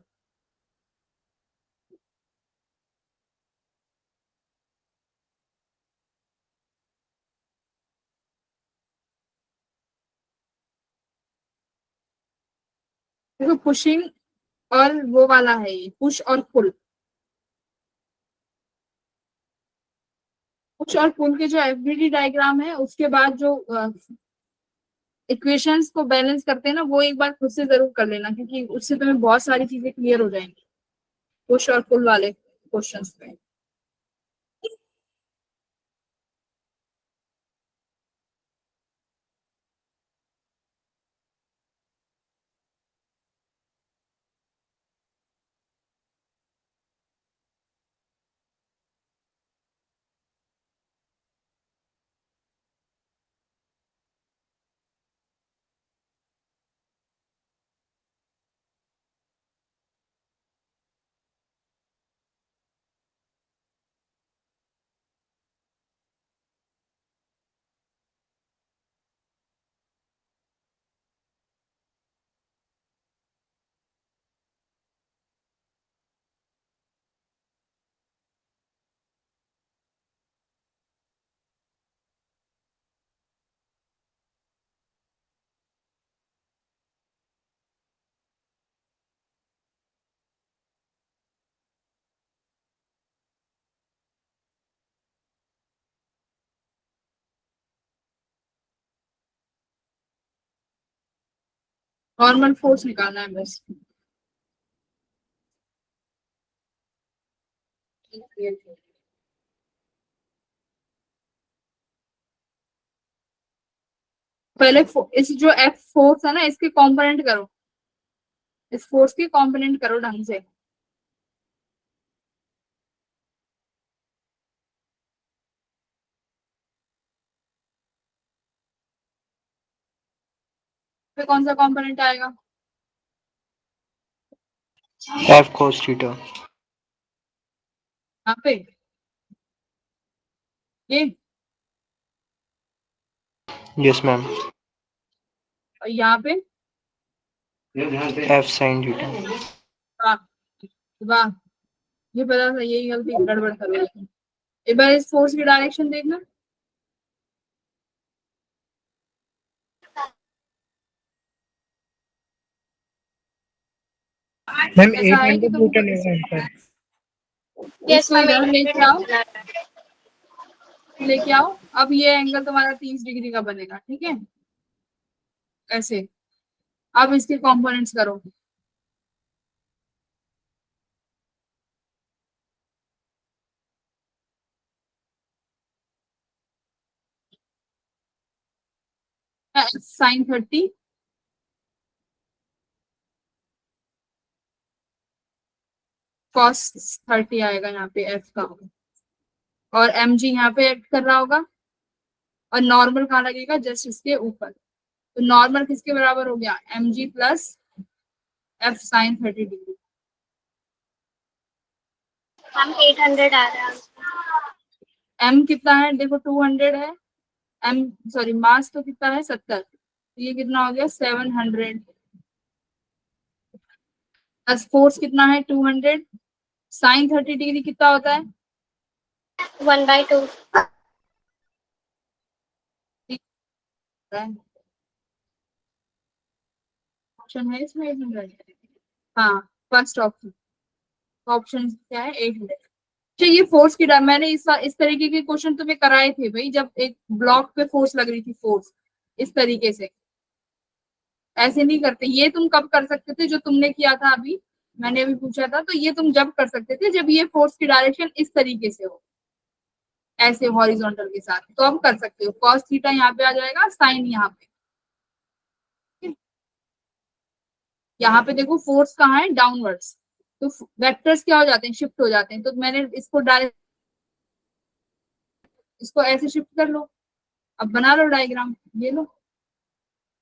देखो पुशिंग और वो वाला है, ये पुश और पुल। पुश और पुल के जो एफबीडी डायग्राम है, उसके बाद जो इक्वेशंस को बैलेंस करते हैं ना, वो एक बार खुद से जरूर कर लेना, क्योंकि उससे तुम्हें बहुत सारी चीजें क्लियर हो जाएंगी पुश और पुल वाले क्वेश्चंस में। नॉर्मल फोर्स निकालना है बस। पहले इस जो एफ फोर्स है ना, इसके कंपोनेंट करो, इस फोर्स के कंपोनेंट करो ढंग से। पे कौन सा कंपोनेंट आएगा? F cos theta. यहाँ पे ये, Yes, ma'am. और यहाँ पे F sin theta. वाह वाह, ये पता था, यही गलती गड़बड़ कर रही थी। एक बार इस फोर्स की डायरेक्शन देखना। मैम ऐसा है कि 800 तुम न्यूटन है आंसर। यस इसको मैम, इधर लेके आओ, 800 लेके आओ। अब ये एंगल तुम्हारा 30 डिग्री का बनेगा, ठीक है, ऐसे। अब इसके कंपोनेंट्स करो। साइन 30 कॉस 30 आएगा यहाँ पे एफ का, और एम जी यहाँ पे एक्ट कर रहा होगा, और नॉर्मल कहाँ लगेगा? जस्ट इसके ऊपर। तो नॉर्मल किसके बराबर हो गया? M G plus F sine 30 degree. Ma'am 800 आ रहा है। एम कितना है देखो, 200 है। एम सॉरी, मास तो कितना है? 70। तो ये कितना हो गया? 700 प्लस फोर्स कितना है? 200। साइन 30 डिग्री कितना होता है? 1/2। ऑप्शन है इसमें 800? हाँ, फर्स्ट ऑप्शन। ऑप्शन क्या है? 800। अच्छा, ये फोर्स की मैंने इस तरीके के क्वेश्चन तुम्हें कराए थे भाई, जब एक ब्लॉक पे फोर्स लग रही थी, फोर्स इस तरीके से। ऐसे नहीं करते। ये तुम कब कर सकते थे? जो तुमने किया था अभी, मैंने अभी पूछा था, तो ये तुम जब कर सकते थे जब ये फोर्स की डायरेक्शन इस तरीके से हो, ऐसे हॉरिजॉन्टल के साथ, तो अब कर सकते हो। कॉस थीटा यहाँ पे आ जाएगा, साइन यहाँ पे। यहाँ पे देखो फोर्स कहाँ है? डाउनवर्ड्स। तो वेक्टर्स क्या हो जाते हैं? शिफ्ट हो जाते हैं। तो मैंने इसको डायरेक्ट, इसको ऐसे शिफ्ट कर लो। अब बना लो डायग्राम, ये लो,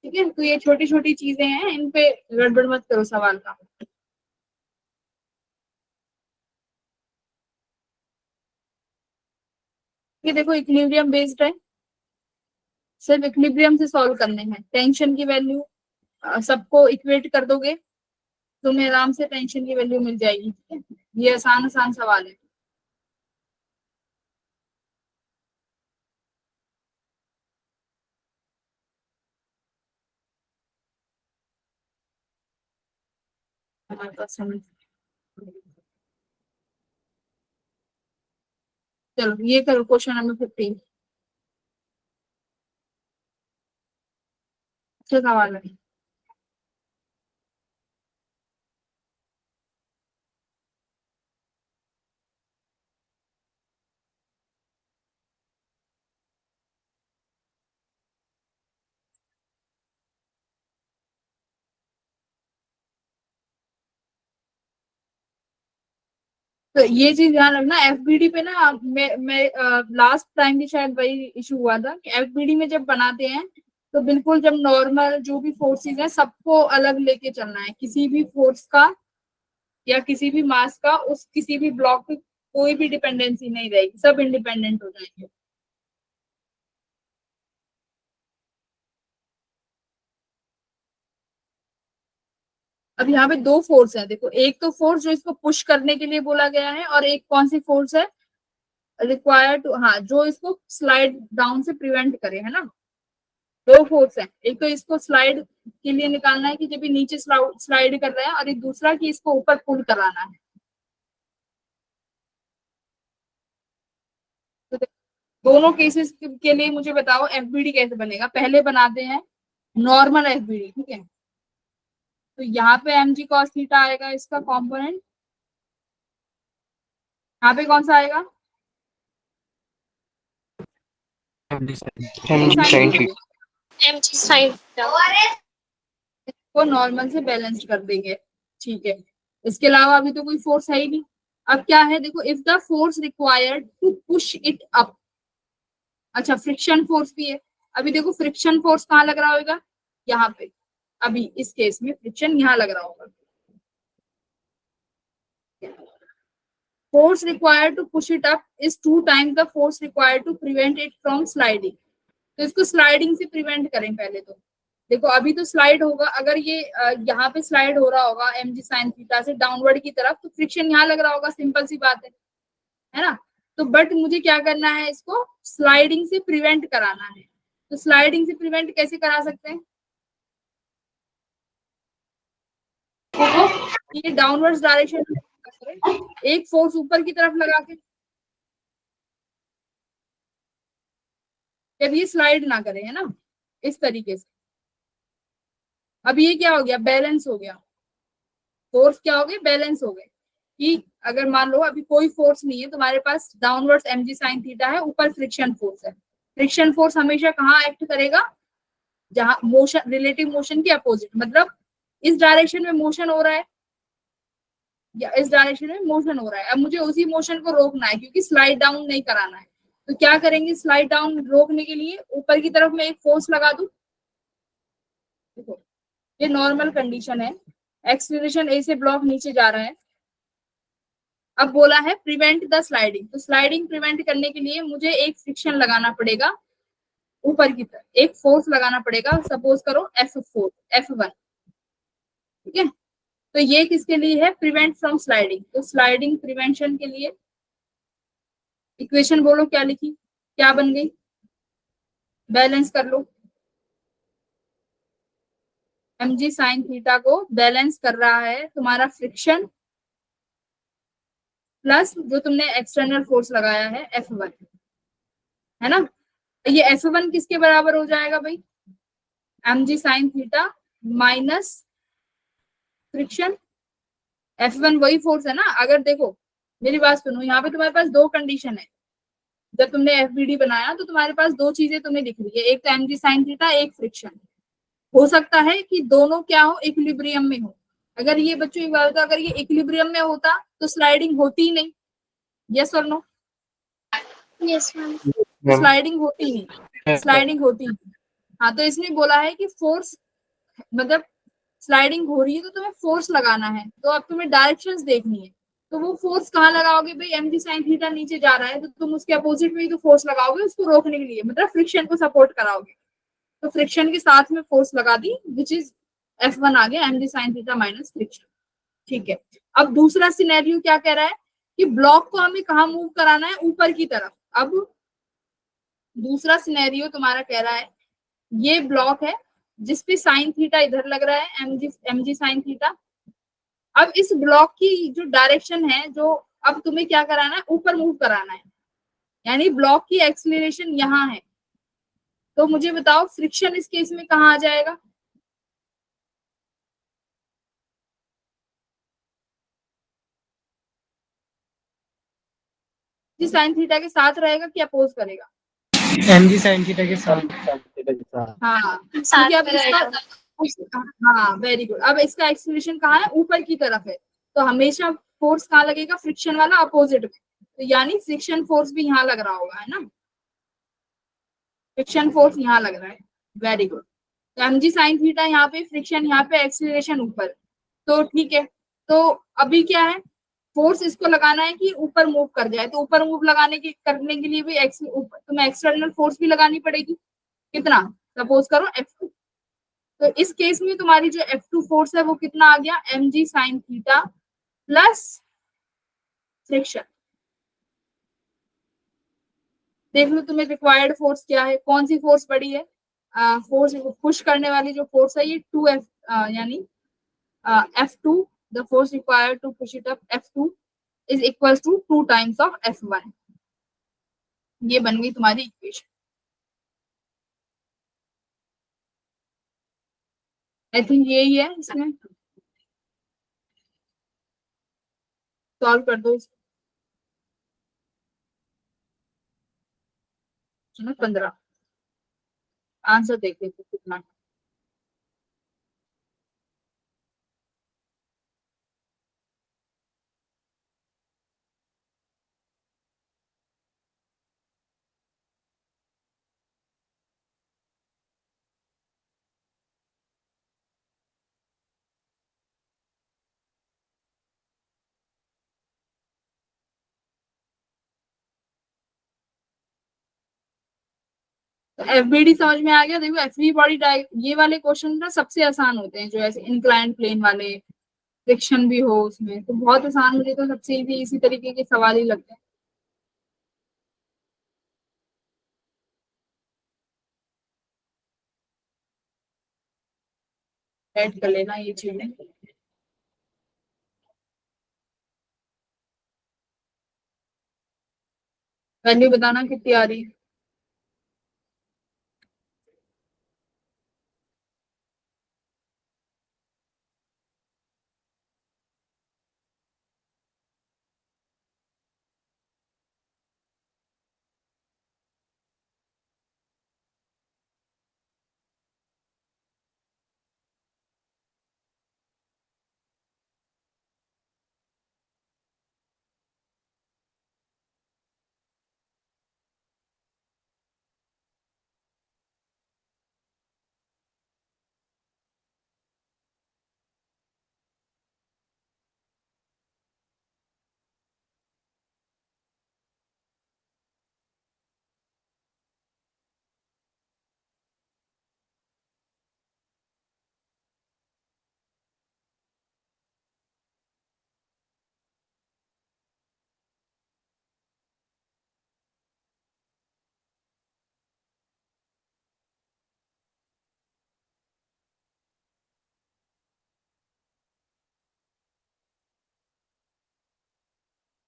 ठीक है। तो ये छोटी छोटी चीजें हैं, इन पे गड़बड़ मत करो सवाल का। ये देखो इक्विलिब्रियम बेस्ड है, सिर्फ इक्विलिब्रियम से सॉल्व करने हैं। टेंशन की वैल्यू सबको इक्वेट कर दोगे, तुम्हें आराम से टेंशन की वैल्यू मिल जाएगी, ठीक है। ये आसान आसान सवाल है। हमारे पास समझ, चलो ये करो क्वेश्चन नंबर 15। अच्छा सवाल है। तो ये चीज ध्यान रखना, एफबीडी पे ना, मैं लास्ट टाइम भी शायद वही इशू हुआ था कि एफबीडी में जब बनाते हैं तो बिल्कुल जब नॉर्मल जो भी फोर्सेस हैं सबको अलग लेके चलना है। किसी भी फोर्स का या किसी भी मास का उस किसी भी ब्लॉक पे कोई भी डिपेंडेंसी नहीं रहेगी, सब इंडिपेंडेंट हो जाएंगे। अब यहाँ पे दो फोर्स है देखो, एक तो फोर्स जो इसको पुश करने के लिए बोला गया है, और एक कौन सी फोर्स है? रिक्वायर्ड टू, हाँ, जो इसको स्लाइड डाउन से प्रिवेंट करे, है ना। दो फोर्स है, एक तो इसको स्लाइड के लिए निकालना है कि जब ये नीचे स्लाइड कर रहा है, और एक दूसरा कि इसको ऊपर पुल कराना है। तो दोनों केसेस के लिए मुझे बताओ एफबीडी कैसे बनेगा। पहले बनाते हैं नॉर्मल एफबीडी, ठीक है। तो यहाँ पे एम जी कॉस थीटा आएगा इसका कॉम्पोनेंट, यहाँ पे कौन सा आएगा? M sine sin theta. theta. mg sin को नॉर्मल से बैलेंस कर देंगे, ठीक है। इसके अलावा अभी तो कोई फोर्स है ही नहीं। अब क्या है देखो, if the force required to push it up, अच्छा फ्रिक्शन फोर्स भी है। अभी देखो फ्रिक्शन फोर्स कहाँ लग रहा होगा? यहाँ पे। अभी इस केस में फ्रिक्शन यहाँ लग रहा होगा। Force required to push it up is 2 times the force required to prevent it from sliding. तो इसको स्लाइडिंग से प्रिवेंट करें पहले तो। देखो अभी तो स्लाइड होगा, अगर ये यहाँ पे स्लाइड हो रहा होगा mg sin थीटा से डाउनवर्ड की तरफ, तो फ्रिक्शन यहाँ लग रहा होगा, सिंपल सी बात है ना। तो बट मुझे क्या करना है, इसको स्लाइडिंग से प्रिवेंट कराना है। तो स्लाइडिंग से प्रिवेंट कैसे करा सकते हैं? ये डाउनवर्ड डायरेक्शन में एक फोर्स ऊपर की तरफ लगा के, जब ये स्लाइड ना करे, है ना, इस तरीके से। अब ये क्या हो गया, बैलेंस हो गया। फोर्स क्या हो गए, बैलेंस हो गए। कि अगर मान लो अभी कोई फोर्स नहीं है तुम्हारे पास, डाउनवर्ड्स mg sin थीटा है, ऊपर फ्रिक्शन फोर्स है। फ्रिक्शन फोर्स हमेशा कहाँ एक्ट करेगा, जहां मोशन, रिलेटिव मोशन के अपोजिट, मतलब इस डायरेक्शन में मोशन हो रहा है या इस डायरेक्शन में मोशन हो रहा है। अब मुझे उसी मोशन को रोकना है, क्योंकि स्लाइड डाउन नहीं कराना है। तो क्या करेंगे, स्लाइड डाउन रोकने के लिए ऊपर की तरफ में एक फोर्स लगा दूं। देखो ये नॉर्मल कंडीशन है, एक्सीलरेशन ए से ब्लॉक नीचे जा रहा है। अब बोला है प्रिवेंट द स्लाइडिंग, तो स्लाइडिंग प्रिवेंट करने के लिए मुझे एक फ्रिक्शन लगाना पड़ेगा, ऊपर की तरफ एक फोर्स लगाना पड़ेगा। सपोज करो F4 F1, ठीक है। तो ये किसके लिए है, प्रिवेंट फ्रॉम स्लाइडिंग। तो स्लाइडिंग प्रिवेंशन के लिए इक्वेशन बोलो क्या लिखी, क्या बन गई, बैलेंस कर लो। mg sin थीटा को बैलेंस कर रहा है तुम्हारा फ्रिक्शन प्लस जो तुमने एक्सटर्नल फोर्स लगाया है F1, है ना। ये F1 किसके बराबर हो जाएगा भाई, mg sin theta minus friction. F1 वही फोर्स है ना। अगर देखो मेरी बात सुनो, यहाँ पे तुम्हारे पास दो कंडीशन है। जब तुमने एफबीडी बनाया तो तुम्हारे पास दो चीजें तुम्हें दिख रही है, एक तो mg sin थीटा, एक फ्रिक्शन। हो सकता है कि दोनों क्या हो, इक्विलिब्रियम में हो। अगर ये बच्चों एक बात, अगर ये इक्विलिब्रियम में होता तो स्लाइडिंग होती ही नहीं। यस और no, Yes, ma'am. Ma'am. Sliding होती नहीं, Yes, ma'am. स्लाइडिंग होती नहीं। हाँ, तो इसने बोला है कि फोर्स, मतलब स्लाइडिंग हो रही है तो तुम्हें फोर्स लगाना है। तो अब तुम्हें डायरेक्शंस देखनी है, तो वो फोर्स कहाँ लगाओगे भाई, mg sin थीटा नीचे जा रहा है तो तुम उसके अपोजिट में ही तो फोर्स लगाओगे उसको रोकने के लिए, मतलब फ्रिक्शन को सपोर्ट कराओगे। तो फ्रिक्शन के साथ में फोर्स लगा दी, विच इज F1 आ गया, mg sin theta minus friction. ठीक है। अब दूसरा सिनेरियो क्या कह रहा है कि ब्लॉक को हमें कहाँ मूव कराना है, ऊपर की तरफ। अब दूसरा सिनेरियो तुम्हारा कह रहा है ये ब्लॉक है जिसपे साइन थीटा इधर लग रहा है, mg sin थीटा। अब इस ब्लॉक की जो डायरेक्शन है, जो अब तुम्हें क्या कराना है, ऊपर मूव कराना है, यानी ब्लॉक की एक्सीलरेशन यहाँ है। तो मुझे बताओ फ्रिक्शन इस केस में कहाँ आ जाएगा। जी साइन थीटा के साथ रहेगा कि अपोज करेगा, mg sin थीटा के साथ। हाँ साथ क्योंकि अब में इसका, रहेगा। हाँ वेरी गुड। अब इसका एक्सीलरेशन कहाँ है, ऊपर की तरफ है। तो हमेशा फोर्स कहाँ लगेगा, फ्रिक्शन वाला अपोजिट में। तो यानी फ्रिक्शन फोर्स भी यहाँ लग रहा होगा, है ना, फ्रिक्शन फोर्स यहाँ लग रहा है। Very good. तो mg sin थीटा यहाँ पे, फ्रिक्शन यहाँ पे, एक्सीलरेशन ऊपर। तो ठीक है, तो अभी क्या है, फोर्स इसको लगाना है कि ऊपर मूव कर जाए। तो ऊपर मूव करने के लिए भी तुम्हें एक्सटर्नल फोर्स भी लगानी पड़ेगी। कितना, सपोज करो F2। तो इस केस में तुम्हारी जो F2 फोर्स है वो कितना आ गया, mg sin theta plus friction. देख लो तुम्हें रिक्वायर्ड फोर्स क्या है, कौन सी फोर्स बड़ी है। फोर्स पुश करने वाली जो फोर्स है ये 2F, यानी F2, the force required to push it up F2 is equal to 2 times of F1। ये बन गई तुम्हारी इक्वेशन। आई थिंक यही है, इसमें सॉल्व कर दो इसको। 15 आंसर देख लेते कितना। एफबीडी समझ में आ गया। देखो फ्री बॉडी ये वाले क्वेश्चन ना सबसे आसान होते हैं, जो ऐसे इंक्लाइन प्लेन वाले, फ्रिक्शन भी हो उसमें, तो बहुत आसान। मुझे तो सबसे इसी तरीके के सवाल ही लगते हैं। ऐड कर लेना ये चीजें। वैल्यू बताना कितनी आ रही है।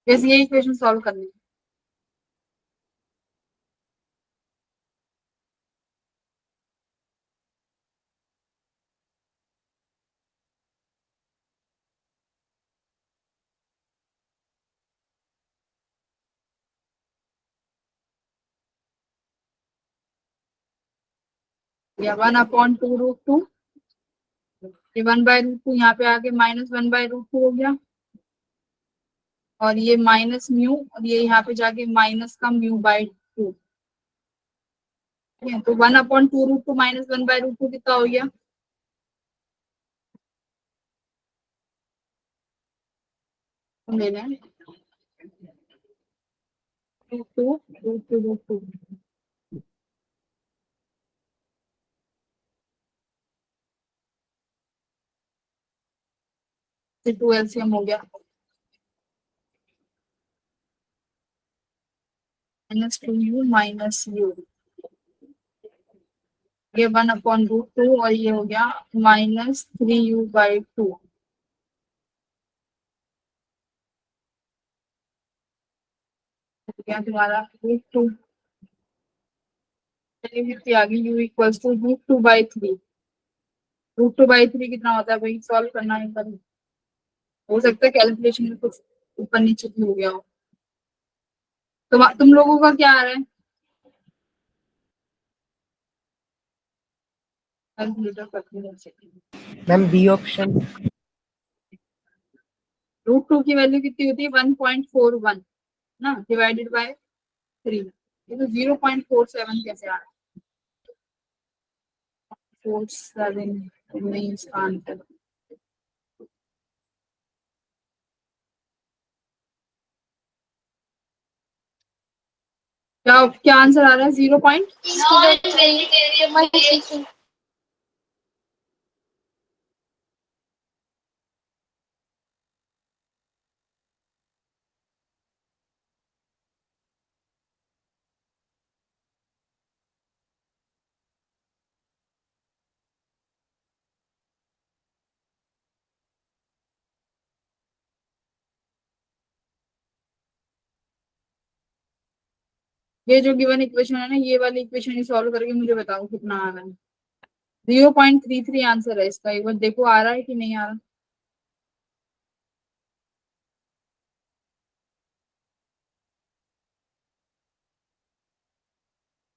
जैसे ये इक्वेशन सॉल्व करनी है। या 1/2√2, ये 1/√2 यहाँ पे आके -1/√2 हो गया, और ये माइनस म्यू, और ये यहाँ पे जाके माइनस का μ/2। ठीक है, तो 1/2√2 -1/√2 कितना हो गया। तो ले लें √2 से 2 एलसीएम हो गया, -2u -u, ये 1/√2, और ये हो गया -3u/2। हो गया तुम्हारा √2, कितनी आ गई, u इक्वल्स टू √2/3। √2/3 कितना होता है भाई, सॉल्व करना है पर। हो सकता है कैलकुलेशन में कुछ ऊपर नीचे भी हो गया हो। तुम लोगों का क्या आ रहा है कैलकुलेटर पर। Ma'am B option. √2 की वैल्यू कितनी होती है, 1.41 ना, डिवाइडेड बाय 3। ये तो 0.47 कैसे आ रहा है, 47 नहीं इसका आंसर। क्या क्या आंसर आ रहा है, 0 पॉइंट। ये जो गिवन इक्वेशन है ना, ये वाली इक्वेशन ही सॉल्व करके मुझे बताओ कितना आ रहा है। 0.33 आंसर है इसका, एक बार देखो आ रहा है कि नहीं आ रहा।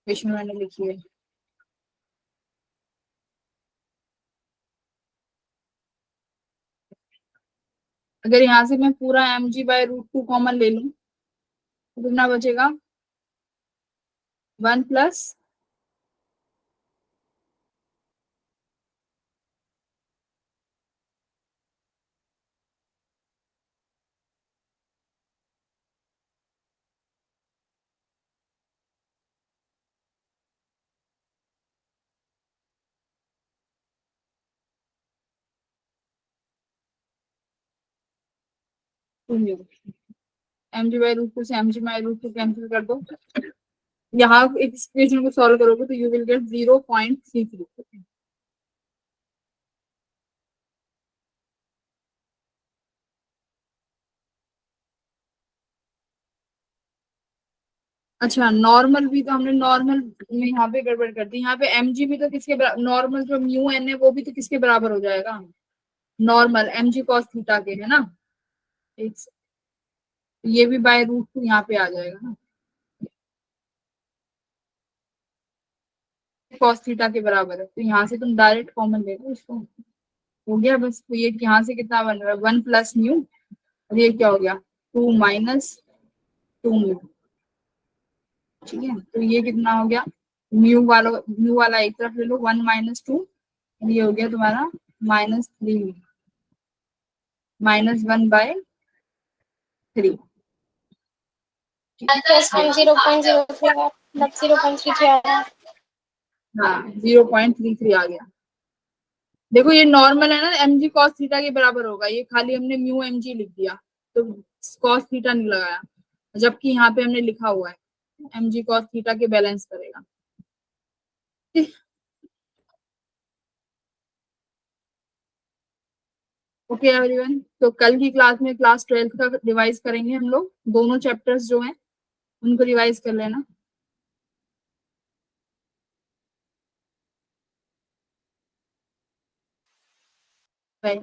इक्वेशन मैंने लिखी है। अगर यहाँ से मैं पूरा mg/√2 कॉमन ले लूं तो कितना बचेगा, 1 प्लस mg by root 2 से mg by root 2 कैंसिल कर दो, यहाँ एक इक्वेशन को सॉल्व करोगे तो यू विल गेट 0.33। अच्छा नॉर्मल भी तो हमने नॉर्मल में यहाँ पे गड़बड़ कर दी, यहाँ पे mg भी तो किसके नॉर्मल जो म्यू एन है वो भी तो किसके बराबर हो जाएगा, नॉर्मल mg cos थीटा के, है ना। एक ये भी बाय रूट 2 यहाँ पे आ जाएगा ना, cos थीटा के बराबर है, तो यहाँ से तुम डायरेक्ट कॉमन ले लो इसको, हो गया बस। तो ये यहाँ से कितना बन रहा है 1 प्लस म्यू, और ये क्या हो गया 2 माइनस 2 म्यू, ठीक है। तो ये कितना हो गया, म्यू वाला एक तरफ ले लो 1 माइनस 2, ये हो गया तुम्हारा -3 म्यू, -1 बाय 3। yes मैम 0.03 मतलब 0.33 आ रहा है। हाँ 0.33 आ गया। देखो ये नॉर्मल है ना, mg cos थीटा के बराबर होगा, ये खाली हमने म्यू mg लिख दिया तो cos थीटा नहीं लगाया, जबकि यहाँ पे हमने लिखा हुआ है mg cos थीटा के बैलेंस करेगा। ओके एवरीवन, तो कल की क्लास में क्लास 12th का रिवाइज करेंगे हम लोग, दोनों चैप्टर्स जो हैं उनको रिवाइज कर लेना। बाय।